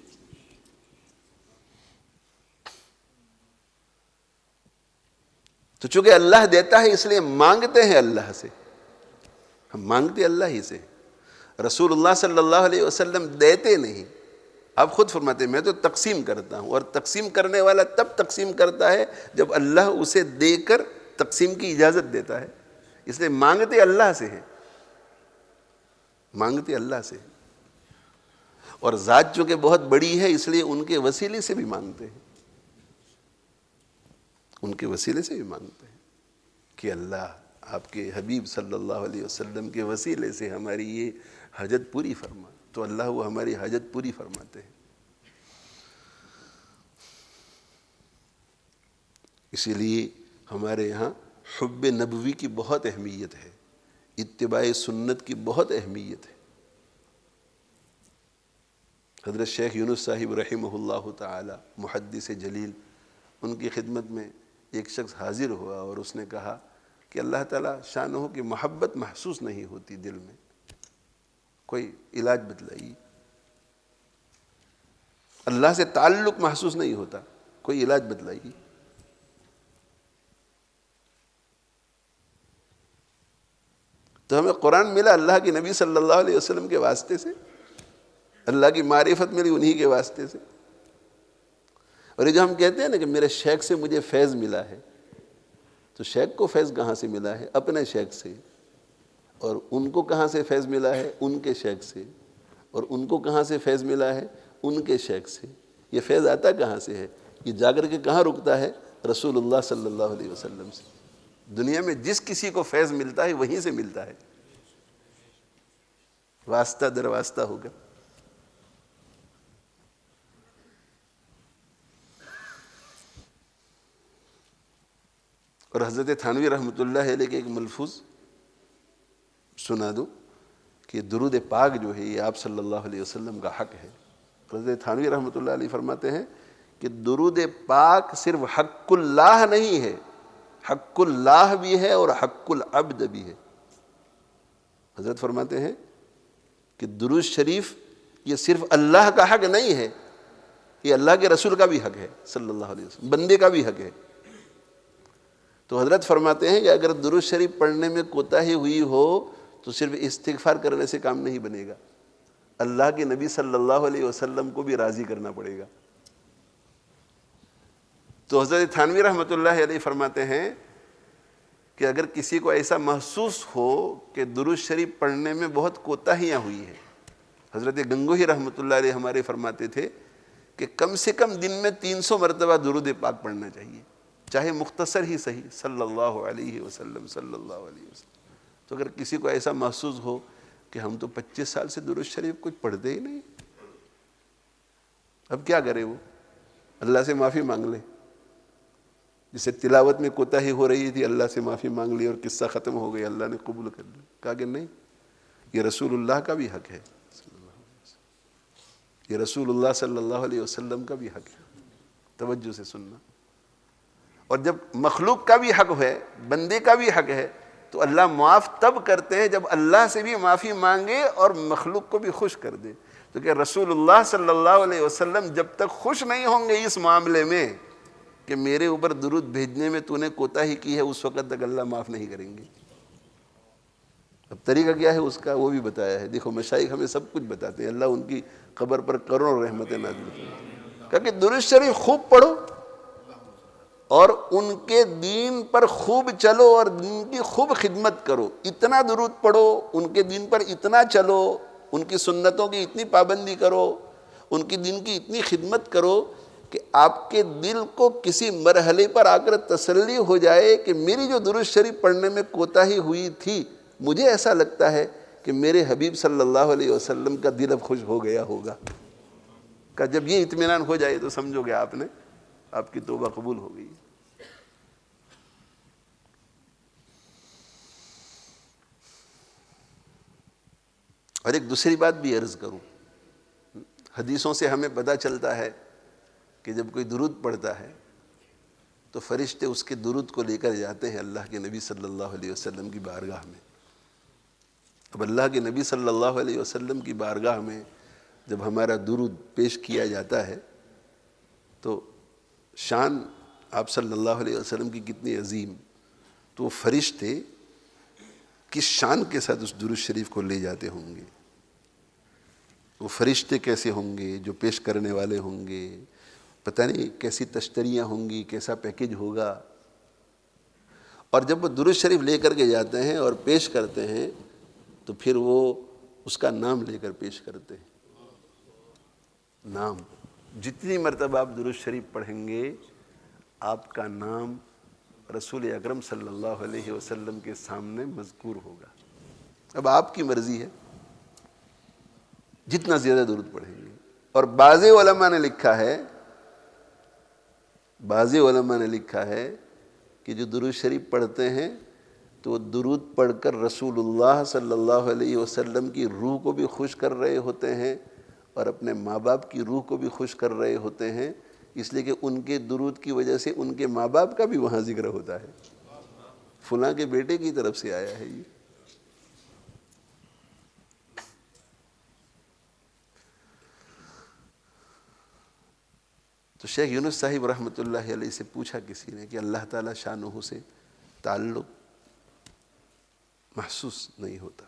تو چونکہ اللہ دیتا ہے اس لیے مانگتے ہیں اللہ سے، ہم مانگتے اللہ ہی سے. رسول اللہ صلی اللہ علیہ وسلم دیتے نہیں. آپ خود فرماتے ہیں میں تو تقسیم کرتا ہوں، اور تقسیم کرنے والا تب تقسیم کرتا ہے جب اللہ اسے دے کر تقسیم کی اجازت دیتا ہے. اس لیے مانگتے اللہ سے ہیں، مانگتے اللہ سے. اور ذات چونکہ بہت بڑی ہے اس لیے ان کے وسیلے سے بھی مانگتے ہیں، ان کے وسیلے سے بھی مانگتے ہیں کہ اللہ آپ کے حبیب صلی اللہ علیہ وسلم کے وسیلے سے ہماری یہ حاجت پوری فرما. تو اللہ وہ ہماری حاجت پوری فرماتے ہیں. اسی لیے ہمارے یہاں حب نبوی کی بہت اہمیت ہے، اتباع سنت کی بہت اہمیت ہے. حضرت شیخ یونس صاحب رحمہ اللہ تعالی محدث جلیل، ان کی خدمت میں ایک شخص حاضر ہوا اور اس نے کہا کہ اللہ تعالیٰ شانہ کی محبت محسوس نہیں ہوتی دل میں، کوئی علاج بتلائیے. اللہ سے تعلق محسوس نہیں ہوتا، کوئی علاج بتلائیے. تو ہمیں قرآن ملا اللہ کے نبی صلی اللہ علیہ وسلم کے واسطے سے، اللہ کی معرفت ملی انہی کے واسطے سے. اور یہ جو ہم کہتے ہیں نا کہ میرے شیخ سے مجھے فیض ملا ہے، تو شیخ کو فیض کہاں سے ملا ہے؟ اپنے شیخ سے. اور ان کو کہاں سے فیض ملا ہے؟ ان کے شیخ سے. اور ان کو کہاں سے فیض ملا ہے؟ ان کے شیخ سے. یہ فیض آتا کہاں سے ہے؟ یہ جا کر کے کہاں رکتا ہے؟ رسول اللہ صلی اللہ علیہ وسلم سے. دنیا میں جس کسی کو فیض ملتا ہے وہیں سے ملتا ہے، واسطہ در واسطہ ہوگا. اور حضرت تھانوی رحمۃ اللہ علیہ کے ایک ملفوظ سنا دوں کہ درود پاک جو ہے یہ آپ صلی اللہ علیہ وسلم کا حق ہے۔ حضرت تھانوی رحمۃ اللہ علیہ فرماتے ہیں کہ درود پاک صرف حق اللہ نہیں ہے، حق اللہ بھی ہے اور حق العبد بھی ہے۔ حضرت فرماتے ہیں کہ درود شریف یہ صرف اللہ کا حق نہیں ہے، یہ اللہ کے رسول کا بھی حق ہے صلی اللہ علیہ وسلم، بندے کا بھی حق ہے۔ تو حضرت فرماتے ہیں کہ اگر درود شریف پڑھنے میں کوتاہی ہوئی ہو تو صرف استغفار کرنے سے کام نہیں بنے گا، اللہ کے نبی صلی اللہ علیہ وسلم کو بھی راضی کرنا پڑے گا۔ تو حضرت تھانوی رحمۃ اللہ علیہ فرماتے ہیں کہ اگر کسی کو ایسا محسوس ہو کہ درود شریف پڑھنے میں بہت کوتاہیاں ہوئی ہیں، حضرت گنگوہی رحمۃ اللہ علیہ ہمارے فرماتے تھے کہ کم سے کم دن میں 300 مرتبہ درود پاک پڑھنا چاہیے، چاہے مختصر ہی صحیح، صلی اللہ علیہ وسلم صلی اللہ علیہ وسلم۔ تو اگر کسی کو ایسا محسوس ہو کہ ہم تو 25 سال سے درود شریف کچھ پڑھتے ہی نہیں، اب کیا کرے وہ؟ اللہ سے معافی مانگ لے، جسے تلاوت میں کوتاہی ہو رہی تھی اللہ سے معافی مانگ لی اور قصہ ختم ہو گئی، اللہ نے قبول کر لیا۔ کہا کہ نہیں، یہ رسول اللہ کا بھی حق ہے، یہ رسول اللہ صلی اللہ علیہ وسلم کا بھی حق ہے۔ توجہ سے سننا۔ اور جب مخلوق کا بھی حق ہے، بندے کا بھی حق ہے، تو اللہ معاف تب کرتے ہیں جب اللہ سے بھی معافی مانگے اور مخلوق کو بھی خوش کر دے۔ تو کہ رسول اللہ صلی اللہ علیہ وسلم جب تک خوش نہیں ہوں گے اس معاملے میں کہ میرے اوپر درود بھیجنے میں تو نے کوتاہی کی ہے، اس وقت تک اللہ معاف نہیں کریں گے۔ اب طریقہ کیا ہے اس کا وہ بھی بتایا ہے۔ دیکھو مشائخ ہمیں سب کچھ بتاتے ہیں، اللہ ان کی قبر پر کروڑوں رحمتیں نازل کریں۔ کہا کہ درود شریف خوب پڑھو اور ان کے دین پر خوب چلو اور ان کی خوب خدمت کرو، اتنا درود پڑھو، ان کے دین پر اتنا چلو، ان کی سنتوں کی اتنی پابندی کرو، ان کی دین کی اتنی خدمت کرو کہ آپ کے دل کو کسی مرحلے پر آ کر تسلی ہو جائے کہ میری جو درود شریف پڑھنے میں کوتاہی ہوئی تھی، مجھے ایسا لگتا ہے کہ میرے حبیب صلی اللہ علیہ وسلم کا دل اب خوش ہو گیا ہوگا۔ کہ جب یہ اطمینان ہو جائے تو سمجھو کہ آپ کی توبہ قبول ہو گئی۔ اور ایک دوسری بات بھی عرض کروں، حدیثوں سے ہمیں پتہ چلتا ہے کہ جب کوئی درود پڑھتا ہے تو فرشتے اس کے درود کو لے کر جاتے ہیں اللہ کے نبی صلی اللہ علیہ وسلم کی بارگاہ میں۔ اب اللہ کے نبی صلی اللہ علیہ وسلم کی بارگاہ میں جب ہمارا درود پیش کیا جاتا ہے تو شان آپ صلی اللہ علیہ وسلم کی کتنی عظیم، تو وہ فرشتے کس شان کے ساتھ اس درود شریف کو لے جاتے ہوں گے، وہ فرشتے کیسے ہوں گے جو پیش کرنے والے ہوں گے، پتہ نہیں کیسی تشتریاں ہوں گی، کیسا پیکج ہوگا۔ اور جب وہ درود شریف لے کر کے جاتے ہیں اور پیش کرتے ہیں تو پھر وہ اس کا نام لے کر پیش کرتے ہیں۔ نام، جتنی مرتبہ آپ درود شریف پڑھیں گے آپ کا نام رسول اکرم صلی اللہ علیہ وسلم کے سامنے مذکور ہوگا۔ اب آپ کی مرضی ہے جتنا زیادہ درود پڑھیں گے۔ اور بعض علماء نے لکھا ہے کہ جو درود شریف پڑھتے ہیں تو درود پڑھ کر رسول اللہ صلی اللہ علیہ وسلم کی روح کو بھی خوش کر رہے ہوتے ہیں اور اپنے ماں باپ کی روح کو بھی خوش کر رہے ہوتے ہیں، اس لیے کہ ان کے درود کی وجہ سے ان کے ماں باپ کا بھی وہاں ذکر ہوتا ہے، فلاں کے بیٹے کی طرف سے آیا ہے یہ۔ تو شیخ یونس صاحب رحمۃ اللہ علیہ سے پوچھا کسی نے کہ اللہ تعالیٰ شانہ سے تعلق محسوس نہیں ہوتا،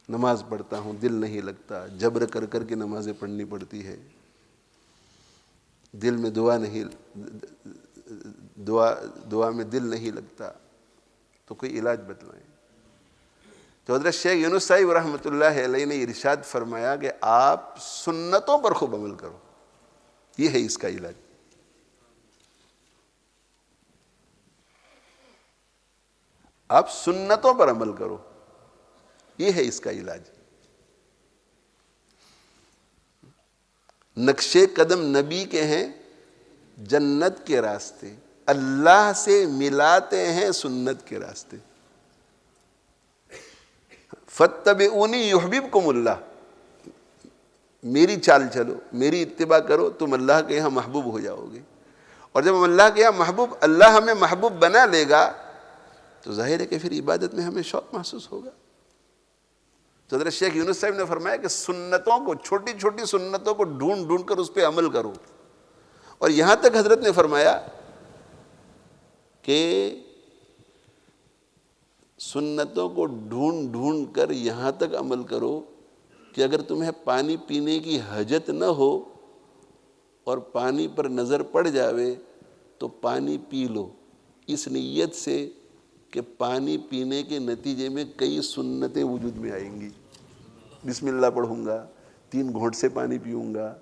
نماز پڑھتا ہوں دل نہیں لگتا، جبر کر کر کے نمازیں پڑھنی پڑتی ہے، دل میں دعا میں دل نہیں لگتا، تو کوئی علاج بتلائیں۔ تو حضرت شیخ یونس صاحب رحمۃ اللہ علیہ نے ارشاد فرمایا کہ آپ سنتوں پر خوب عمل کرو، یہ ہے اس کا علاج۔ آپ سنتوں پر عمل کرو، یہ ہے اس کا علاج۔ نقشے قدم نبی کے ہیں جنت کے راستے، اللہ سے ملاتے ہیں سنت کے راستے۔ فاتبعونی یحببکم اللہ، میری چال چلو، میری اتباع کرو، تم اللہ کے یہاں محبوب ہو جاؤ گے۔ اور جب ہم اللہ کے یہاں محبوب، اللہ ہمیں محبوب بنا لے گا تو ظاہر ہے کہ پھر عبادت میں ہمیں شوق محسوس ہوگا۔ تو حضرت شیخ یونس صاحب نے فرمایا کہ سنتوں کو، چھوٹی چھوٹی سنتوں کو ڈھونڈ ڈھونڈ کر اس پہ عمل کرو۔ اور یہاں تک حضرت نے فرمایا کہ سنتوں کو ڈھونڈ ڈھونڈ کر یہاں تک عمل کرو کہ اگر تمہیں پانی پینے کی حاجت نہ ہو اور پانی پر نظر پڑ جاوے تو پانی پی لو، اس نیت سے کہ پانی پینے کے نتیجے میں کئی سنتیں وجود میں آئیں گی۔ بسم اللہ پڑھوں گا، 3 گھونٹ سے پانی پیوں گا،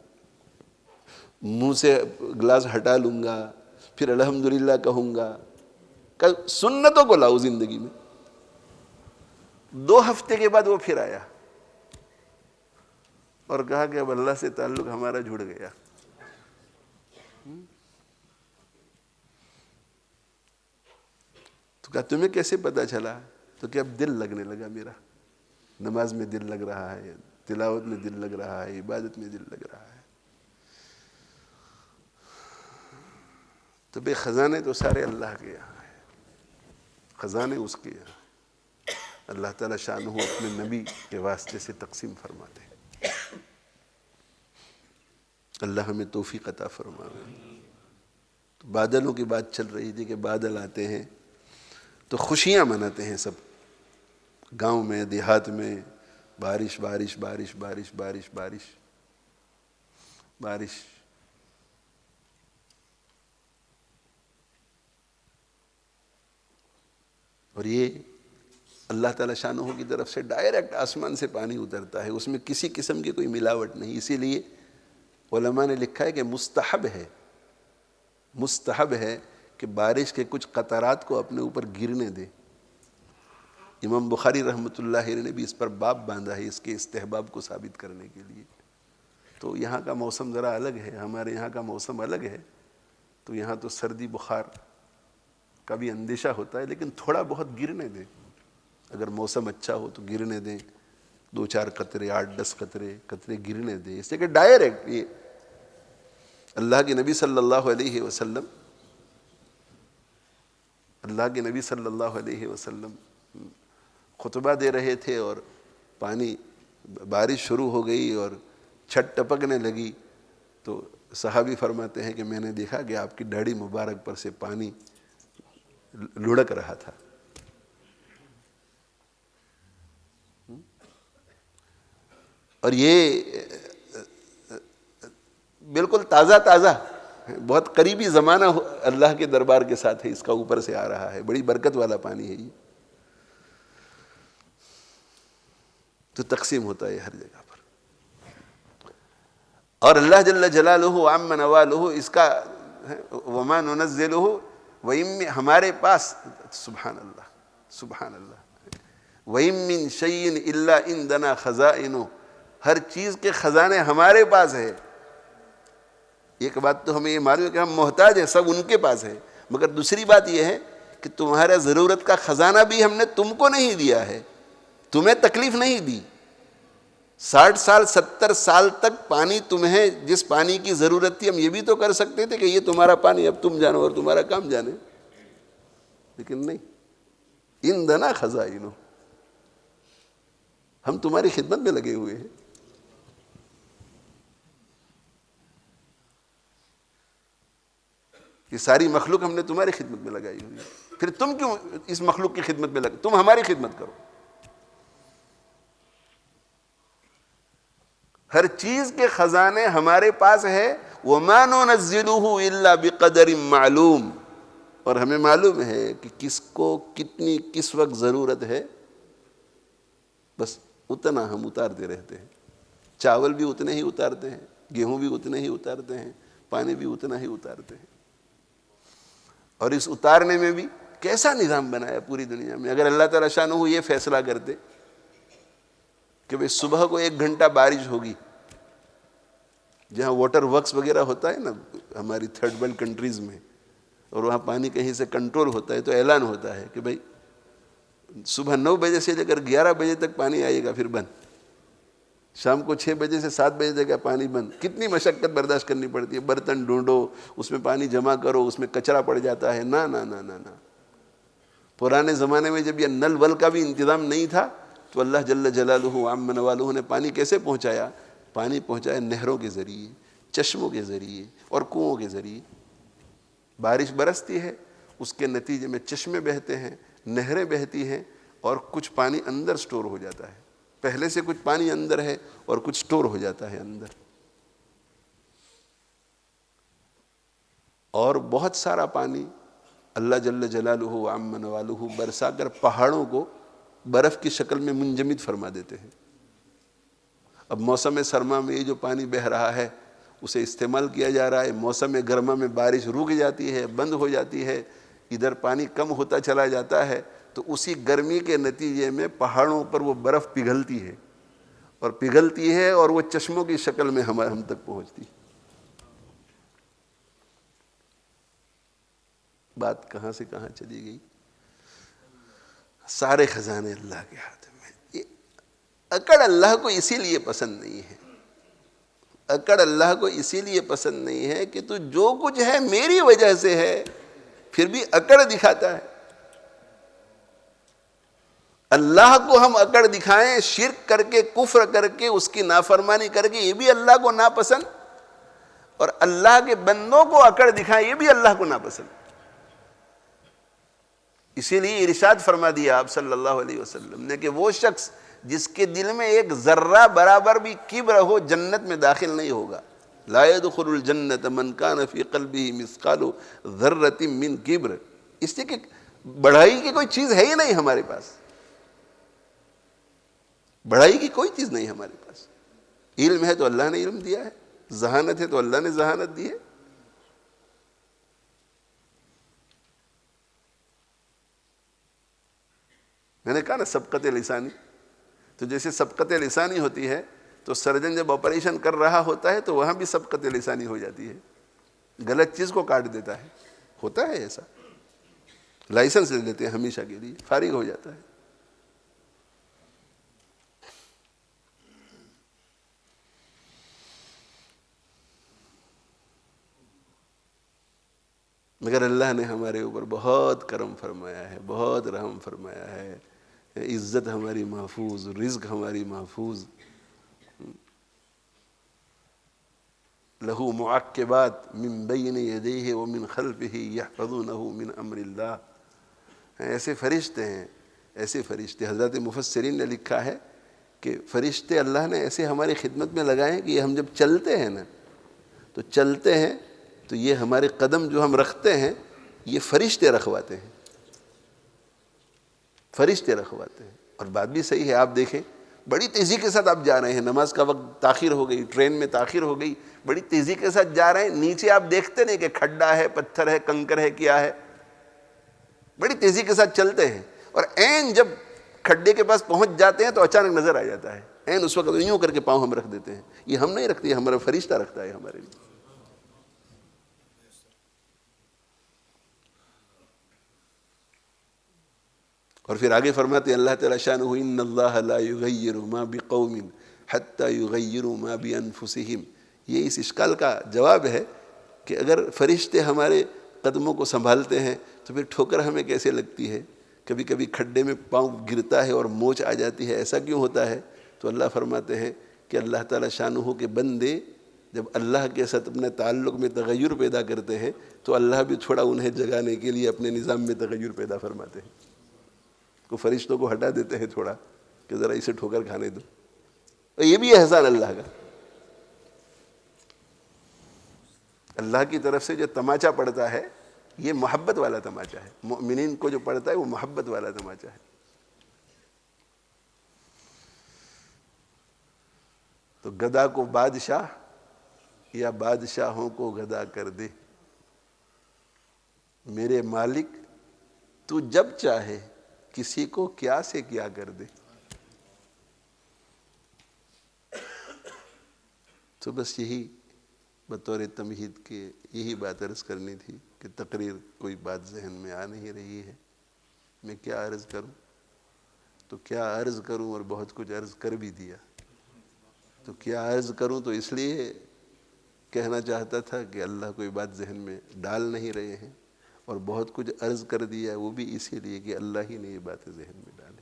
منہ سے گلاس ہٹا لوں گا، پھر الحمدللہ کہوں گا۔ سنتوں کو لاؤ زندگی میں۔ 2 ہفتے کے بعد وہ پھر آیا اور کہا کہ اب اللہ سے تعلق ہمارا جڑ گیا۔ تو کہا تمہیں کیسے پتا چلا؟ تو کہ اب دل لگنے لگا میرا، نماز میں دل لگ رہا ہے، تلاوت میں دل لگ رہا ہے، عبادت میں دل لگ رہا ہے۔ تو بے خزانے تو سارے اللہ کے یہاں ہیں، خزانے اس کے یہاں ہیں۔ اللہ تعالیٰ شانہ اپنے نبی کے واسطے سے تقسیم فرماتے ہیں۔ اللہ ہمیں توفیق عطا فرمائے۔ تو بادلوں کی بات چل رہی تھی کہ بادل آتے ہیں تو خوشیاں مناتے ہیں سب، گاؤں میں، دیہات میں، بارش بارش بارش بارش بارش بارش بارش۔ اور یہ اللہ تعالیٰ شانہ کی طرف سے ڈائریکٹ آسمان سے پانی اترتا ہے، اس میں کسی قسم کی کوئی ملاوٹ نہیں۔ اسی لیے علماء نے لکھا ہے کہ مستحب ہے کہ بارش کے کچھ قطرات کو اپنے اوپر گرنے دے۔ امام بخاری رحمۃ اللہ علیہ نے بھی اس پر باب باندھا ہے، اس کے استحباب کو ثابت کرنے کے لیے۔ تو یہاں کا موسم ذرا الگ ہے، ہمارے یہاں کا موسم الگ ہے، تو یہاں تو سردی بخار کا بھی اندیشہ ہوتا ہے، لیکن تھوڑا بہت گرنے دیں۔ اگر موسم اچھا ہو تو گرنے دیں، 2-4 قطرے، 8-10 قطرے گرنے دیں، اس سے کہ ڈائریکٹ یہ اللہ کے نبی صلی اللہ علیہ وسلم خطبہ دے رہے تھے اور بارش شروع ہو گئی اور چھٹ ٹپکنے لگی، تو صحابی فرماتے ہیں کہ میں نے دیکھا کہ آپ کی داڑھی مبارک پر سے پانی لڑک رہا تھا۔ اور یہ بالکل تازہ بہت قریبی زمانہ اللہ کے دربار کے ساتھ ہے، اس کا اوپر سے آ رہا ہے، بڑی برکت والا پانی ہے یہ۔ تو تقسیم ہوتا ہے ہر جگہ پر۔ اور اللہ جل جلالہ عم نوالہ، اس کا وما ننزلہ وَإِن، ہمارے پاس، سبحان اللہ، وَإِن مِّن شَيْءٍ إِلَّا عِندَنَا خَزَائِنُهُ، ہر چیز کے خزانے ہمارے پاس ہے۔ ایک بات تو ہمیں یہ معلوم ہے کہ ہم محتاج ہیں، سب ان کے پاس ہے، مگر دوسری بات یہ ہے کہ تمہارا ضرورت کا خزانہ بھی ہم نے تم کو نہیں دیا ہے، تمہیں تکلیف نہیں دی۔ 60 سال 70 سال تک پانی تمہیں جس پانی کی ضرورت تھی، ہم یہ بھی تو کر سکتے تھے کہ یہ تمہارا پانی، اب تم جانو اور تمہارا کام جانے، لیکن نہیں۔ عندنا خزائنہ، ہم تمہاری خدمت میں لگے ہوئے ہیں۔ یہ ساری مخلوق ہم نے تمہاری خدمت میں لگائی ہوئی ہے، پھر تم کیوں اس مخلوق کی خدمت میں لگے؟ تم ہماری خدمت کرو۔ ہر چیز کے خزانے ہمارے پاس ہے، وَمَا نُنَزِّلُهُ إِلَّا بِقَدَرٍ مَعْلُوم، اور ہمیں معلوم ہے کہ کس کو کتنی کس وقت ضرورت ہے، بس اتنا ہم اتارتے رہتے ہیں۔ چاول بھی اتنے ہی اتارتے ہیں، گیہوں بھی اتنے ہی اتارتے ہیں، پانی بھی اتنا ہی اتارتے ہیں۔ اور اس اتارنے میں بھی کیسا نظام بنایا پوری دنیا میں۔ اگر اللہ تعالیٰ شانہ یہ فیصلہ کرتے کہ بھئی صبح کو 1 گھنٹہ بارش ہوگی، جہاں واٹر ورکس وغیرہ ہوتا ہے نا ہماری 3rd ورلڈ کنٹریز میں، اور وہاں پانی کہیں سے کنٹرول ہوتا ہے، تو اعلان ہوتا ہے کہ بھئی صبح 9 بجے سے لے کر 11 بجے تک پانی آئے گا پھر بند، شام کو 6 بجے سے 7 بجے تک پانی بند. کتنی مشقت برداشت کرنی پڑتی ہے، برتن ڈھونڈو، اس میں پانی جمع کرو، اس میں کچرا پڑ جاتا ہے. نہ نہ نہ نہ نہ. پرانے زمانے میں جب یہ نل ول کا بھی انتظام نہیں تھا تو اللہ جل جلالہ عم نوالہ نے پانی کیسے پہنچایا؟ پانی پہنچایا نہروں کے ذریعے، چشموں کے ذریعے اور کنوؤں کے ذریعے. بارش برستی ہے، اس کے نتیجے میں چشمے بہتے ہیں، نہریں بہتی ہیں، اور کچھ پانی اندر سٹور ہو جاتا ہے. پہلے سے کچھ پانی اندر ہے اور کچھ سٹور ہو جاتا ہے اندر. اور بہت سارا پانی اللہ جل جلالہ عم نوالہ برسا کر پہاڑوں کو برف کی شکل میں منجمد فرما دیتے ہیں. اب موسم سرما میں یہ جو پانی بہہ رہا ہے اسے استعمال کیا جا رہا ہے. موسم گرما میں بارش رک جاتی ہے، بند ہو جاتی ہے، ادھر پانی کم ہوتا چلا جاتا ہے، تو اسی گرمی کے نتیجے میں پہاڑوں پر وہ برف پگھلتی ہے اور پگھلتی ہے اور وہ چشموں کی شکل میں ہم تک پہنچتی ہے. بات کہاں سے کہاں چلی گئی؟ سارے خزانے اللہ کے ہاتھ میں. یہ اکڑ اللہ کو اسی لیے پسند نہیں ہے، اکڑ اللہ کو اسی لیے پسند نہیں ہے کہ تو جو کچھ ہے میری وجہ سے ہے، پھر بھی اکڑ دکھاتا ہے. اللہ کو ہم اکڑ دکھائیں، شرک کر کے، کفر کر کے، اس کی نافرمانی کر کے، یہ بھی اللہ کو ناپسند، اور اللہ کے بندوں کو اکڑ دکھائیں، یہ بھی اللہ کو ناپسند. اسی لیے ارشاد فرما دیا آپ صلی اللہ علیہ وسلم نے کہ وہ شخص جس کے دل میں ایک ذرہ برابر بھی کبر ہو جنت میں داخل نہیں ہوگا. لا يدخل الجنت من كان في قلبه مثقال ذرة من کبر. اس لیے کہ بڑائی کی کوئی چیز ہے ہی نہیں ہمارے پاس، بڑائی کی کوئی چیز نہیں ہمارے پاس. علم ہے تو اللہ نے علم دیا ہے، ذہانت ہے تو اللہ نے ذہانت دی ہے. میں نے کہا نا سبقت لسانی، تو جیسے سبقت لسانی ہوتی ہے تو سرجن جب آپریشن کر رہا ہوتا ہے تو وہاں بھی سبقت لسانی ہو جاتی ہے، غلط چیز کو کاٹ دیتا ہے. ہوتا ہے ایسا، لائسنس لے لیتے ہیں ہمیشہ کے لیے، فارغ ہو جاتا ہے. مگر اللہ نے ہمارے اوپر بہت کرم فرمایا ہے، بہت رحم فرمایا ہے. عزت ہماری محفوظ، رزق ہماری محفوظ. لہو معقبات من بین یدیہ ومن خلفہ یحفظونہ من امر اللہ. ایسے فرشتے ہیں، ایسے فرشتے. حضرات مفسرین نے لکھا ہے کہ فرشتے اللہ نے ایسے ہماری خدمت میں لگائے ہیں کہ یہ ہم جب چلتے ہیں نا تو چلتے ہیں تو یہ ہمارے قدم جو ہم رکھتے ہیں یہ فرشتے رکھواتے ہیں، فرشتے رکھواتے ہیں. اور بات بھی صحیح ہے. آپ دیکھیں بڑی تیزی کے ساتھ آپ جا رہے ہیں، نماز کا وقت تاخیر ہو گئی، ٹرین میں تاخیر ہو گئی، بڑی تیزی کے ساتھ جا رہے ہیں، نیچے آپ دیکھتے نہیں کہ کھڈا ہے، پتھر ہے، کنکر ہے، کیا ہے، بڑی تیزی کے ساتھ چلتے ہیں، اور عین جب کھڈے کے پاس پہنچ جاتے ہیں تو اچانک نظر آ جاتا ہے. عین اس وقت یوں کر کے پاؤں ہم رکھ دیتے ہیں. یہ ہم نہیں رکھتے، ہمارا فرشتہ رکھتا ہے ہمارے لیے. اور پھر آگے فرماتے ہیں اللہ تعالیٰ شانہ ان اللہ لا یغیر ما بقوم حتی یغیروا ما بانفسہم. یہ اس اشکال کا جواب ہے کہ اگر فرشتے ہمارے قدموں کو سنبھالتے ہیں تو پھر ٹھوکر ہمیں کیسے لگتی ہے، کبھی کبھی کھڈے میں پاؤں گرتا ہے اور موچ آ جاتی ہے، ایسا کیوں ہوتا ہے؟ تو اللہ فرماتے ہیں کہ اللہ تعالیٰ شانہ کے بندے جب اللہ کے ساتھ اپنے تعلق میں تغیر پیدا کرتے ہیں تو اللہ بھی تھوڑا انہیں جگانے کے لیے اپنے نظام میں تغیر پیدا فرماتے ہیں. کو فرشتوں کو ہٹا دیتے ہیں تھوڑا کہ ذرا اسے ٹھوکر کھانے دو. اور یہ بھی احسان اللہ کا. اللہ کی طرف سے جو تماچا پڑتا ہے یہ محبت والا تماچا ہے. مؤمنین کو جو پڑتا ہے وہ محبت والا تماچا ہے. تو گدا کو بادشاہ یا بادشاہوں کو گدا کر دے، میرے مالک تو جب چاہے کسی کو کیا سے کیا کر دے. تو بس یہی بطور تمہید کے یہی بات عرض کرنی تھی کہ تقریر کوئی بات ذہن میں آ نہیں رہی ہے، میں کیا عرض کروں. تو کیا عرض کروں، اور بہت کچھ عرض کر بھی دیا. تو کیا عرض کروں تو اس لیے کہنا چاہتا تھا کہ اللہ کوئی بات ذہن میں ڈال نہیں رہے ہیں، اور بہت کچھ عرض کر دیا وہ بھی اسی لیے کہ اللہ ہی نے یہ باتیں ذہن میں ڈالی.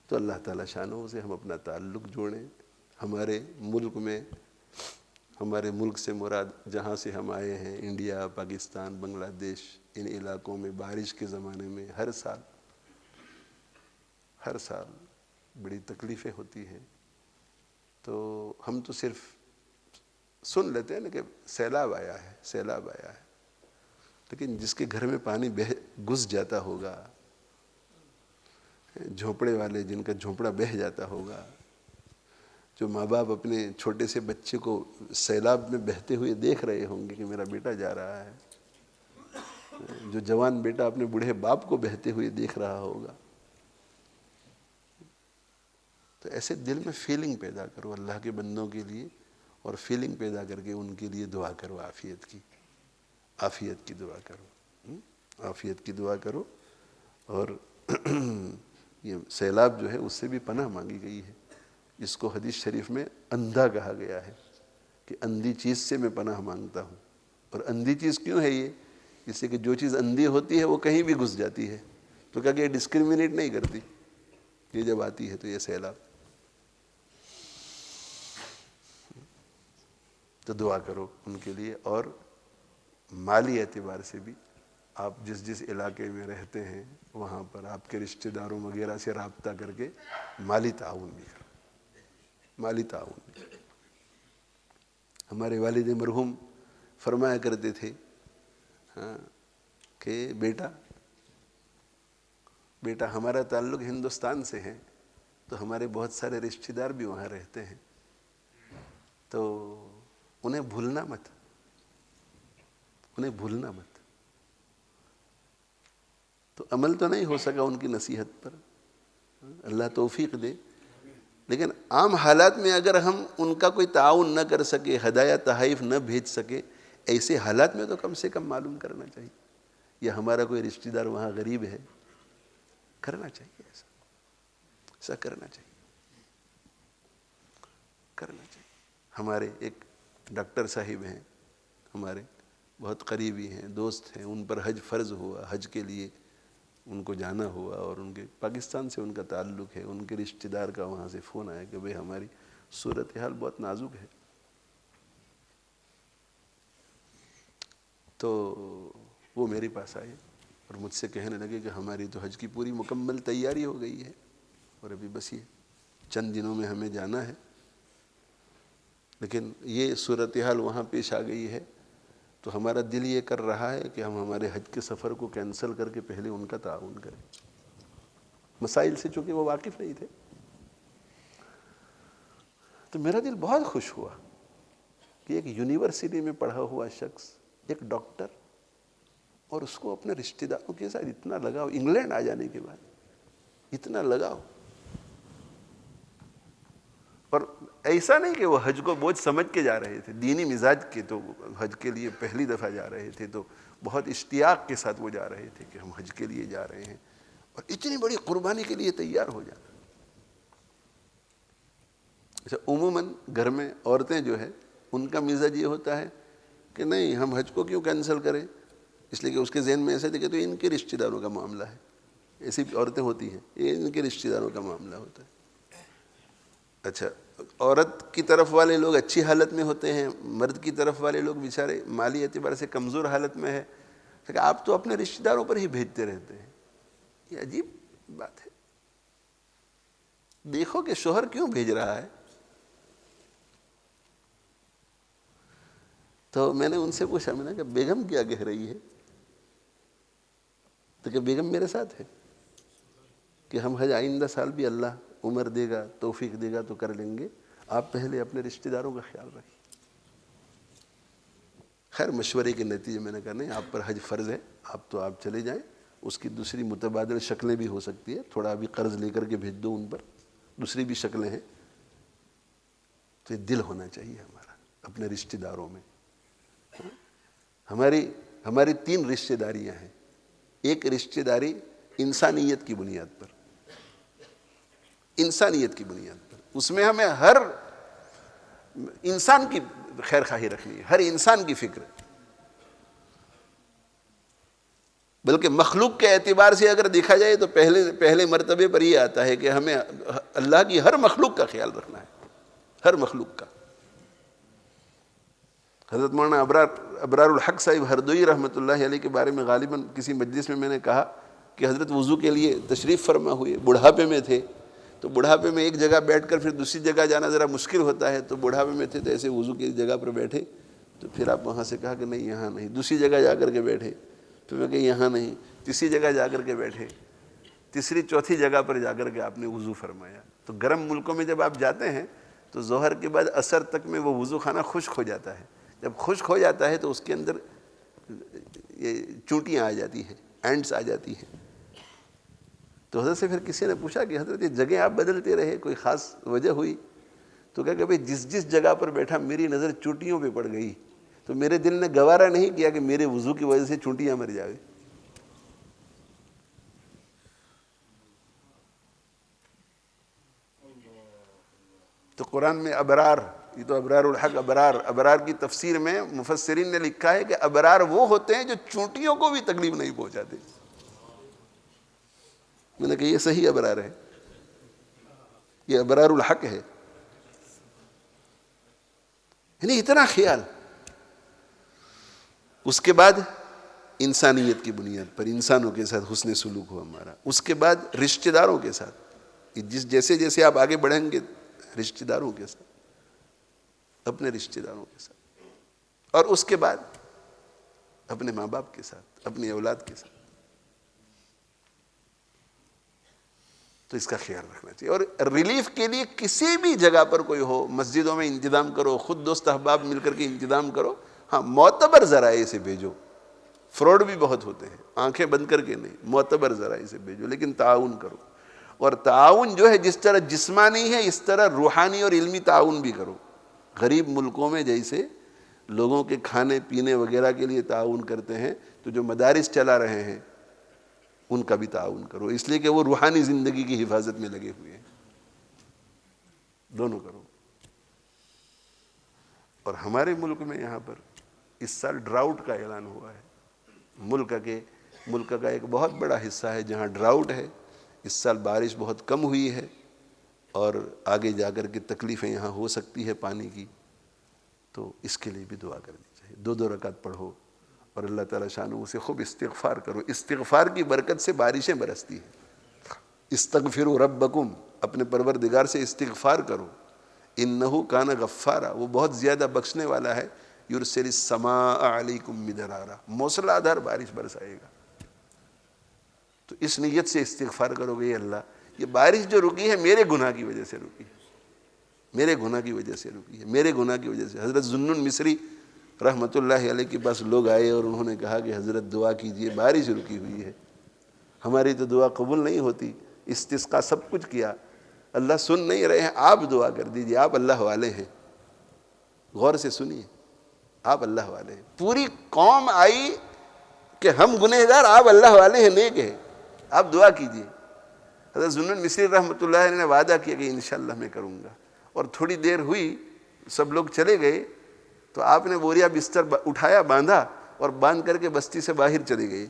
تو اللہ تعالیٰ شانوں سے ہم اپنا تعلق جوڑیں. ہمارے ملک میں، ہمارے ملک سے مراد جہاں سے ہم آئے ہیں، انڈیا، پاکستان، بنگلہ دیش، ان علاقوں میں بارش کے زمانے میں ہر سال بڑی تکلیفیں ہوتی ہیں. تو ہم تو صرف سن لیتے ہیں نا کہ سیلاب آیا ہے، لیکن جس کے گھر میں پانی گھس جاتا ہوگا، جھونپڑے والے جن کا جھونپڑا بہہ جاتا ہوگا، جو ماں باپ اپنے چھوٹے سے بچے کو سیلاب میں بہتے ہوئے دیکھ رہے ہوں گے کہ میرا بیٹا جا رہا ہے، جو جوان بیٹا اپنے بوڑھے باپ کو بہتے ہوئے دیکھ رہا ہوگا، تو ایسے دل میں فیلنگ پیدا کرو اللہ کے بندوں کے لیے، اور فیلنگ پیدا کر کے ان کے لیے دعا کرو، عافیت کی دعا کرو، عافیت کی دعا کرو. اور یہ سیلاب جو ہے اس سے بھی پناہ مانگی گئی ہے. اس کو حدیث شریف میں اندھا کہا گیا ہے کہ اندھی چیز سے میں پناہ مانگتا ہوں. اور اندھی چیز کیوں ہے یہ؟ اس سے کہ جو چیز اندھی ہوتی ہے وہ کہیں بھی گھس جاتی ہے، تو کہا کہ یہ ڈسکریمنیٹ نہیں کرتی، یہ جب آتی ہے تو یہ سیلاب. تو دعا کرو ان کے لیے. اور مالی اعتبار سے بھی آپ جس علاقے میں رہتے ہیں وہاں پر آپ کے رشتہ داروں وغیرہ سے رابطہ کر کے مالی تعاون بھی کرو، مالی تعاون بھی کرو. ہمارے والد مرحوم فرمایا کرتے تھے کہ بیٹا ہمارا تعلق ہندوستان سے ہے، تو ہمارے بہت سارے رشتہ دار بھی وہاں رہتے ہیں، تو انہیں بھولنا مت. تو عمل تو نہیں ہو سکا ان کی نصیحت پر، اللہ توفیق دے، لیکن عام حالات میں اگر ہم ان کا کوئی تعاون نہ کر سکے، ہدایہ تحائف نہ بھیج سکے، ایسے حالات میں تو کم سے کم معلوم کرنا چاہیے. یا ہمارا کوئی رشتہ دار وہاں غریب ہے، کرنا چاہیے، ایسا کرنا چاہیے. ہمارے ایک ڈاکٹر صاحب ہیں، ہمارے بہت قریبی ہیں، دوست ہیں، ان پر حج فرض ہوا، حج کے لیے ان کو جانا ہوا، اور ان کے پاکستان سے ان کا تعلق ہے. ان کے رشتہ دار کا وہاں سے فون آیا کہ بھئی ہماری صورتحال بہت نازک ہے. تو وہ میرے پاس آئے اور مجھ سے کہنے لگے کہ ہماری تو حج کی پوری مکمل تیاری ہو گئی ہے، اور ابھی بس یہ چند دنوں میں ہمیں جانا ہے، لیکن یہ صورتحال وہاں پیش آ گئی ہے، تو ہمارا دل یہ کر رہا ہے کہ ہم ہمارے حج کے سفر کو کینسل کر کے پہلے ان کا تعاون کریں. مسائل سے چونکہ وہ واقف نہیں تھے. تو میرا دل بہت خوش ہوا کہ ایک یونیورسٹی میں پڑھا ہوا شخص، ایک ڈاکٹر، اور اس کو اپنے رشتہ داروں کے ساتھ اتنا لگاؤ، انگلینڈ آ جانے کے بعد اتنا لگاؤ. اور ایسا نہیں کہ وہ حج کو بوجھ سمجھ کے جا رہے تھے، دینی مزاج کے، تو حج کے لیے پہلی دفعہ جا رہے تھے تو بہت اشتیاق کے ساتھ وہ جا رہے تھے کہ ہم حج کے لیے جا رہے ہیں، اور اتنی بڑی قربانی کے لیے تیار ہو جانا. اچھا، عموماً گھر میں عورتیں جو ہے ان کا مزاج یہ ہوتا ہے کہ نہیں، ہم حج کو کیوں کینسل کریں، اس لیے کہ اس کے ذہن میں ایسے تھے کہ تو ان کے رشتہ داروں کا معاملہ ہے. ایسی عورتیں ہوتی ہیں، یہ ان کے رشتہ داروں کا معاملہ ہوتا ہے. اچھا، عورت کی طرف والے لوگ اچھی حالت میں ہوتے ہیں، مرد کی طرف والے لوگ بیچارے مالی اعتبار سے کمزور حالت میں ہے، کہ آپ تو اپنے رشتہ داروں پر ہی بھیجتے رہتے ہیں. یہ عجیب بات ہے. دیکھو کہ شوہر کیوں بھیج رہا ہے. تو میں نے ان سے پوچھا، میں نے کہا بیگم کیا کہہ رہی ہے؟ تو کہ بیگم میرے ساتھ ہے کہ ہم حج آئندہ سال بھی اللہ عمر دے گا، توفیق دے گا تو کر لیں گے، آپ پہلے اپنے رشتہ داروں کا خیال رکھیے. خیر مشورے کے نتیجے میں نے کہا نہیں، آپ پر حج فرض ہے، آپ چلے جائیں. اس کی دوسری متبادل شکلیں بھی ہو سکتی ہے، تھوڑا ابھی قرض لے کر کے بھیج دو ان پر، دوسری بھی شکلیں ہیں. تو یہ دل ہونا چاہیے ہمارا اپنے رشتہ داروں میں. ہماری 3 رشتہ داریاں ہیں. ایک رشتہ داری انسانیت کی بنیاد پر، انسانیت کی بنیاد پر. اس میں ہمیں ہر انسان کی خیر خواہی رکھنی ہے، ہر انسان کی فکر. بلکہ مخلوق کے اعتبار سے اگر دیکھا جائے تو پہلے مرتبے پر یہ آتا ہے کہ ہمیں اللہ کی ہر مخلوق کا خیال رکھنا ہے، ہر مخلوق کا. حضرت مولانا ابرار الحق صاحب ہردوئی رحمۃ اللہ علیہ کے بارے میں غالباً کسی مجلس میں نے کہا کہ حضرت وضو کے لیے تشریف فرما ہوئے، بڑھاپے میں تھے، تو بڑھاپے میں ایک جگہ بیٹھ کر پھر دوسری جگہ جانا ذرا مشکل ہوتا ہے، تو بڑھاپے میں تھے تو ایسے وضو کی جگہ پر بیٹھے، تو پھر آپ وہاں سے کہا کہ نہیں یہاں نہیں، دوسری جگہ جا کر کے بیٹھے، پھر میں کہ یہاں نہیں، تیسری جگہ جا کر کے بیٹھے، تیسری چوتھی جگہ پر جا کر کے آپ نے وضو فرمایا. تو گرم ملکوں میں جب آپ جاتے ہیں تو ظہر کے بعد عصر تک میں وہ وضو خانہ خشک ہو جاتا ہے. جب خشک ہو جاتا ہے تو اس کے اندر یہ چونٹیاں آ جاتی ہیں، اینٹس آ جاتی ہیں. تو حضرت سے پھر کسی نے پوچھا کہ حضرت یہ جگہ آپ بدلتے رہے، کوئی خاص وجہ ہوئی؟ تو کہا کہ بھئی جس جگہ پر بیٹھا میری نظر چونٹیوں پہ پڑ گئی تو میرے دل نے گوارا نہیں کیا کہ میرے وضو کی وجہ سے چونٹیاں مر جاوے. تو قرآن میں ابرار، یہ تو ابرار الحق ابرار کی تفسیر میں مفسرین نے لکھا ہے کہ ابرار وہ ہوتے ہیں جو چونٹیوں کو بھی تکلیف نہیں پہنچاتے. میں نے کہا یہ صحیح ابرار ہے، یہ ابرار الحق ہے. یعنی اتنا خیال. اس کے بعد انسانیت کی بنیاد پر انسانوں کے ساتھ حسن سلوک ہو ہمارا. اس کے بعد رشتہ داروں کے ساتھ، جیسے جیسے آپ آگے بڑھیں گے رشتہ داروں کے ساتھ، اپنے رشتہ داروں کے ساتھ، اور اس کے بعد اپنے ماں باپ کے ساتھ، اپنی اولاد کے ساتھ. تو اس کا خیال رکھنا چاہیے. اور ریلیف کے لیے کسی بھی جگہ پر کوئی ہو، مسجدوں میں انتظام کرو، خود دوست احباب مل کر کے انتظام کرو. ہاں معتبر ذرائع سے بھیجو، فراڈ بھی بہت ہوتے ہیں، آنکھیں بند کر کے نہیں، معتبر ذرائع سے بھیجو، لیکن تعاون کرو. اور تعاون جو ہے جس طرح جسمانی ہے اس طرح روحانی اور علمی تعاون بھی کرو. غریب ملکوں میں جیسے لوگوں کے کھانے پینے وغیرہ کے لیے تعاون کرتے ہیں، تو جو مدارس چلا رہے ہیں ان کا بھی تعاون کرو، اس لیے کہ وہ روحانی زندگی کی حفاظت میں لگے ہوئے ہیں. دونوں کرو. اور ہمارے ملک میں یہاں پر اس سال ڈراؤٹ کا اعلان ہوا ہے. ملک کا ایک بہت بڑا حصہ ہے جہاں ڈراؤٹ ہے. اس سال بارش بہت کم ہوئی ہے اور آگے جا کر کے تکلیفیں یہاں ہو سکتی ہے پانی کی. تو اس کے لیے بھی دعا کرنی چاہیے. 2 رکعت پڑھو اور اللہ تعالیٰ شانہ سے خوب استغفار کرو. استغفار کی برکت سے بارشیں برستی ہیں. استغفروا ربکم، اپنے پروردگار سے استغفار کرو. انہ کان غفارا، وہ بہت زیادہ بخشنے والا ہے. یرسل السماء علیکم مدرارا، موسلا دھار بارش برسائے گا. تو اس نیت سے استغفار کرو گے، اللہ یہ بارش جو رکی ہے میرے گناہ کی وجہ سے رکی ہے، میرے گناہ کی وجہ سے رکی ہے، میرے گناہ کی وجہ سے. حضرت ذوالنون مصری رحمۃ اللہ علیہ کے پاس لوگ آئے اور انہوں نے کہا کہ حضرت دعا کیجئے، بارش رکی ہوئی ہے، ہماری تو دعا قبول نہیں ہوتی. استسقاء سب کچھ کیا، اللہ سن نہیں رہے ہیں، آپ دعا کر دیجئے، آپ اللہ والے ہیں. غور سے سنیے، آپ اللہ والے ہیں. پوری قوم آئی کہ ہم گنہگار، آپ اللہ والے ہیں، نیک ہیں، آپ دعا کیجئے. حضرت ذوالنون مصری رحمۃ اللہ علیہ نے وعدہ کیا کہ انشاءاللہ میں کروں گا. اور تھوڑی دیر ہوئی، سب لوگ چلے گئے تو آپ نے بوریا بستر اٹھایا، باندھا اور باندھ کر کے بستی سے باہر چلے گئے.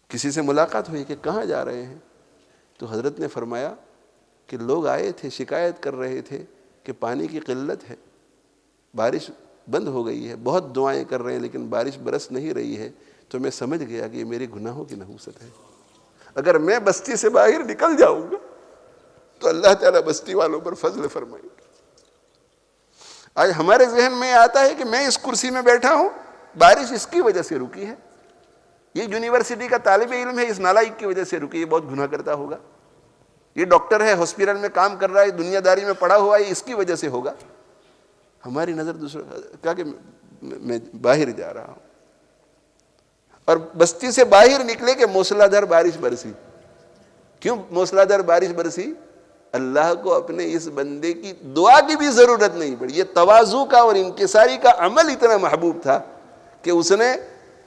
کسی سے ملاقات ہوئی کہ کہاں جا رہے ہیں؟ تو حضرت نے فرمایا کہ لوگ آئے تھے، شکایت کر رہے تھے کہ پانی کی قلت ہے، بارش بند ہو گئی ہے، بہت دعائیں کر رہے ہیں لیکن بارش برس نہیں رہی ہے. تو میں سمجھ گیا کہ یہ میرے گناہوں کی نحوست ہے. اگر میں بستی سے باہر نکل جاؤں گا تو اللہ تعالیٰ بستی والوں پر فضل فرمائیں گے. آج ہمارے ذہن میں آتا ہے کہ میں اس کرسی میں بیٹھا ہوں، بارش اس کی وجہ سے رکی ہے، یہ یونیورسٹی کا طالب علم ہے اس نالائق کی وجہ سے رکی، یہ بہت گناہ کرتا ہوگا. یہ ڈاکٹر ہے، ہاسپٹل میں کام کر رہا ہے، دنیا داری میں پڑا ہوا ہے، اس کی وجہ سے ہوگا. ہماری نظر دوسرا کہا کہ میں باہر جا رہا ہوں، اور بستی سے باہر نکلے کہ موسلادھار بارش برسی. کیوں موسلادھار بارش برسی؟ اللہ کو اپنے اس بندے کی دعا کی بھی ضرورت نہیں پڑی. یہ تواضع کا اور انکساری کا عمل اتنا محبوب تھا کہ اس نے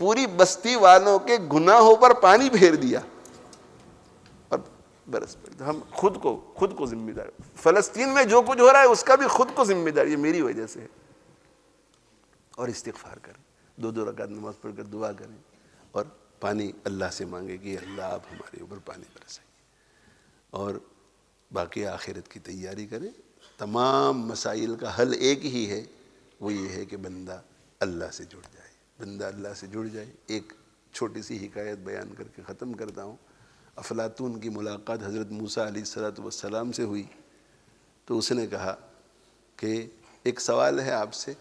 پوری بستی والوں کے گناہوں پر پانی پھیر دیا اور برس پڑ. ہم خود کو ذمہ دار. فلسطین میں جو کچھ ہو رہا ہے اس کا بھی خود کو ذمہ داری ہے، میری وجہ سے. اور استغفار کریں، 2 رکعت نماز پڑھ کر دعا کریں اور پانی اللہ سے مانگے کہ اللہ آپ ہمارے اوپر پانی برسائیں، اور باقی آخرت کی تیاری کریں. تمام مسائل کا حل ایک ہی ہے، وہ یہ ہے کہ بندہ اللہ سے جڑ جائے، بندہ اللہ سے جڑ جائے. ایک چھوٹی سی حکایت بیان کر کے ختم کرتا ہوں. افلاطون کی ملاقات حضرت موسیٰ علیہ السلام سے ہوئی تو اس نے کہا کہ ایک سوال ہے آپ سے.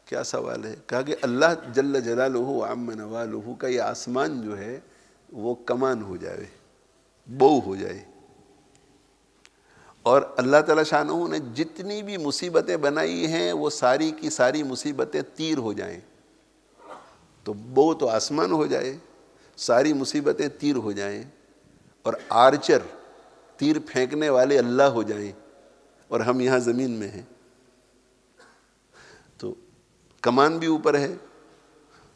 کیا سوال ہے؟ کہا کہ اللہ جل جلالہ وعم نوالہ کا یہ آسمان جو ہے وہ کمان ہو جائے، بو ہو جائے، اور اللہ تعالیٰ شانہ نے جتنی بھی مصیبتیں بنائی ہیں وہ ساری کی ساری مصیبتیں تیر ہو جائیں. تو بو تو آسمان ہو جائے، ساری مصیبتیں تیر ہو جائیں، اور آرچر تیر پھینکنے والے اللہ ہو جائیں، اور ہم یہاں زمین میں ہیں. تو کمان بھی اوپر ہے،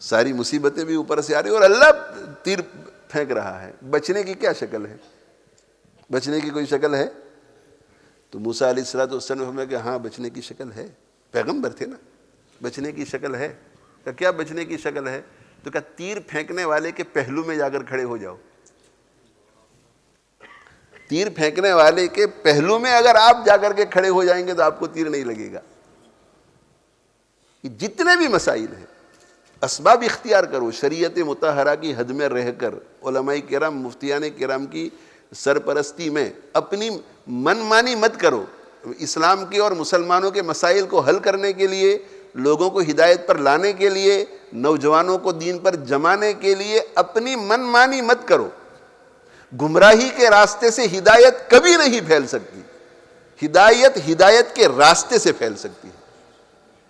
ساری مصیبتیں بھی اوپر سے آ رہی ہیں، اور اللہ تیر پھینک رہا ہے. بچنے کی کیا شکل ہے؟ بچنے کی کوئی شکل ہے؟ تو موسیٰ علیہ السلام نے فرمایا کہ ہاں بچنے کی شکل ہے. پیغمبر تھے نا. بچنے کی شکل ہے. کہ کیا بچنے کی شکل ہے؟ تو کیا تیر پھینکنے والے کے پہلو میں جا کر کھڑے ہو جاؤ. تیر پھینکنے والے کے پہلو میں اگر آپ جا کر کے کھڑے ہو جائیں گے تو آپ کو تیر نہیں لگے گا. یہ جتنے بھی مسائل ہیں اسباب اختیار کرو، شریعت مطہرہ کی حد میں رہ کر، علماء کرام مفتیان کرام کی سرپرستی میں اپنی من مانی مت کرو. اسلام کے اور مسلمانوں کے مسائل کو حل کرنے کے لیے، لوگوں کو ہدایت پر لانے کے لیے، نوجوانوں کو دین پر جمانے کے لیے اپنی من مانی مت کرو. گمراہی کے راستے سے ہدایت کبھی نہیں پھیل سکتی. ہدایت کے راستے سے پھیل سکتی ہے،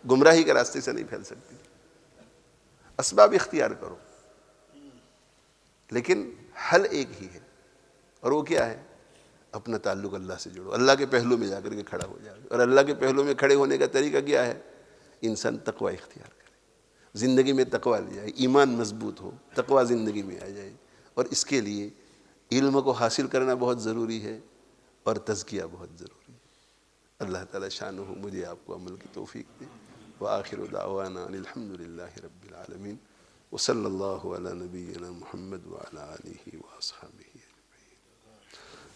گمراہی کے راستے سے نہیں پھیل سکتی. اسباب اختیار کرو، لیکن حل ایک ہی ہے، اور وہ کیا ہے؟ اپنا تعلق اللہ سے جوڑو، اللہ کے پہلو میں جا کر کے کھڑا ہو جائے. اور اللہ کے پہلو میں کھڑے ہونے کا طریقہ کیا ہے؟ انسان تقوی اختیار کرے، زندگی میں تقوی لے جائے، ایمان مضبوط ہو، تقوی زندگی میں آ جائے. اور اس کے لیے علم کو حاصل کرنا بہت ضروری ہے، اور تزکیہ بہت ضروری ہے. اللہ تعالی شانہ مجھے آپ کو عمل کی توفیق دے. وآخر دعوانا ان الحمد للہ رب العالمین، وصلی اللہ علی نبینا محمد وعلی آلہ واصحابہ اجمعین.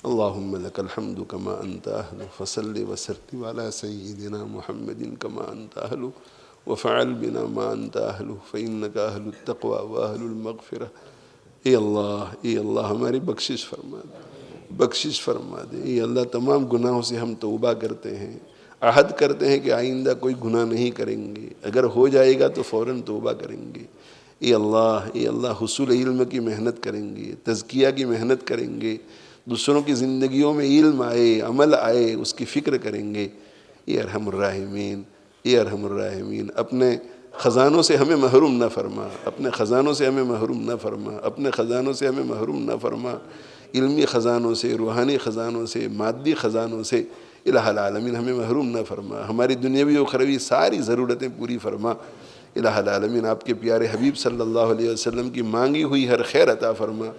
اللہم لک الحمد کما انت اہل، فصل وسلم علی سیدنا محمد کما انت اہل، وفعل بنا ما انت اہل، فانک اہل التقوی واہل المغفرہ. اے اللہ ہماری بخشش فرما دے، بخشش فرما دے. اے اللہ تمام گناہوں سے ہم توبہ کرتے ہیں، عہد کرتے ہیں کہ آئندہ کوئی گناہ نہیں کریں گے، اگر ہو جائے گا تو فوراً توبہ کریں گے. اے اللہ حصول علم کی محنت کریں گے، تزکیہ کی محنت کریں گے، دوسروں کی زندگیوں میں علم آئے، عمل آئے، اس کی فکر کریں گے. اے ارحم الراحمین، اے ارحم الراحمین، اپنے خزانوں سے ہمیں محروم نہ فرما، اپنے خزانوں سے ہمیں محروم نہ فرما، اپنے خزانوں سے ہمیں محروم نہ فرما. علمی خزانوں سے، روحانی خزانوں سے، مادی خزانوں سے الہ العالمین ہمیں محروم نہ فرما. ہماری دنیاوی و اخروی ساری ضرورتیں پوری فرما. الہ العالمین آپ کے پیارے حبیب صلی اللہ علیہ وسلم کی مانگی ہوئی ہر خیر عطا فرما.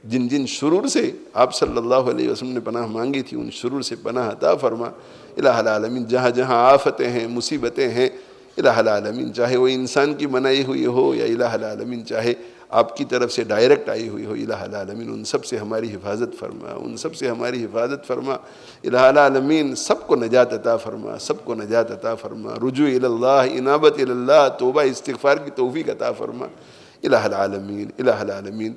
جن جن شرور سے آپ صلی اللہ علیہ وسلم نے پناہ مانگی تھی ان شرور سے پناہ عطا فرما. الہ العالمین جہاں جہاں آفتیں ہیں، مصیبتیں ہیں، الہ العالمین چاہے وہ انسان کی بنائی ہوئی ہو یا الہ العالمین چاہے آپ کی طرف سے ڈائریکٹ آئی ہوئی ہو، الہ العالمین ان سب سے ہماری حفاظت فرما، ان سب سے ہماری حفاظت فرما. الہ العالمین سب کو نجات عطا فرما، سب کو نجات عطا فرما. رجوع اللہ، انابت اللہ، توبہ استغفار کی توفیق عطا فرما. الہ العالمین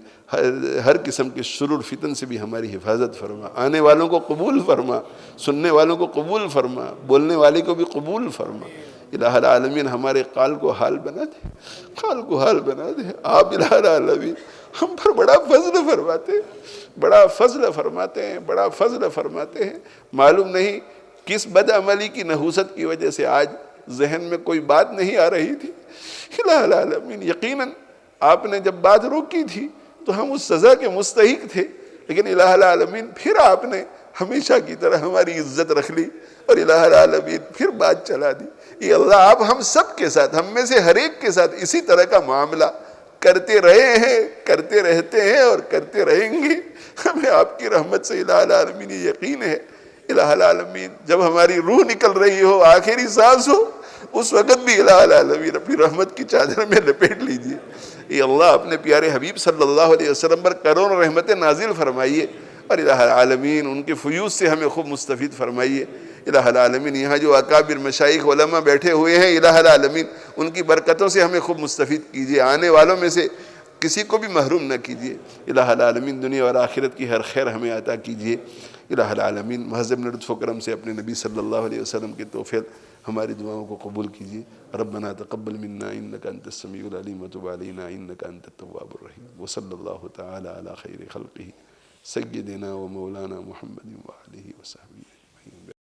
ہر قسم کے شرور فتن سے بھی ہماری حفاظت فرما. آنے والوں کو قبول فرما، سننے والوں کو قبول فرما، بولنے والے کو بھی قبول فرما. الہ العالمین ہمارے قال کو حال بنا دے، قال کو حال بنا دے. آپ الہ العالمین ہم پر بڑا فضل فرماتے ہیں، بڑا فضل فرماتے ہیں، بڑا فضل فرماتے ہیں. معلوم نہیں کس بد عملی کی نحوست کی وجہ سے آج ذہن میں کوئی بات نہیں آ رہی تھی. الہ العالمین یقیناً آپ نے جب بات روکی تھی تو ہم اس سزا کے مستحق تھے، لیکن الہ العالمین پھر آپ نے ہمیشہ کی طرح ہماری عزت رکھ لی اور الہ العالمین پھر بات چلا دی. یہ اللہ آپ ہم سب کے ساتھ، ہم میں سے ہر ایک کے ساتھ اسی طرح کا معاملہ کرتے رہے ہیں، کرتے رہتے ہیں اور کرتے رہیں گے. ہمیں آپ کی رحمت سے الہ العالمین یقین ہے. الہ العالمین جب ہماری روح نکل رہی ہو، آخری سانس ہو، اس وقت بھی الہ العالمین اپنی رحمت کی چادر میں لپیٹ لیجئے. اے اللہ اپنے پیارے حبیب صلی اللہ علیہ وسلم پر کروڑوں رحمتیں نازل فرمائیے، اور الہ العالمین ان کے فیوض سے ہمیں خوب مستفید فرمائیے. الہ العالمین یہاں جو اکابر مشائخ علماء بیٹھے ہوئے ہیں، الہ العالمین ان کی برکتوں سے ہمیں خوب مستفید کیجئے. آنے والوں میں سے کسی کو بھی محروم نہ کیجئے. الہ العالمین دنیا اور آخرت کی ہر خیر ہمیں عطا کیجئے. الہ العالمین محض اپنے لطف و کرم سے اپنے نبی صلی اللہ علیہ وسلم کے توفیل ہماری دعاؤں کو قبول کیجئے. ربنا تقبل منا انک انت السمیع العلیم وتب علینا انک انت التواب الرحیم. وصلی اللہ تعالی علی خیر خلقہ سیدنا و مولانا محمد وآلہ وصحبہ.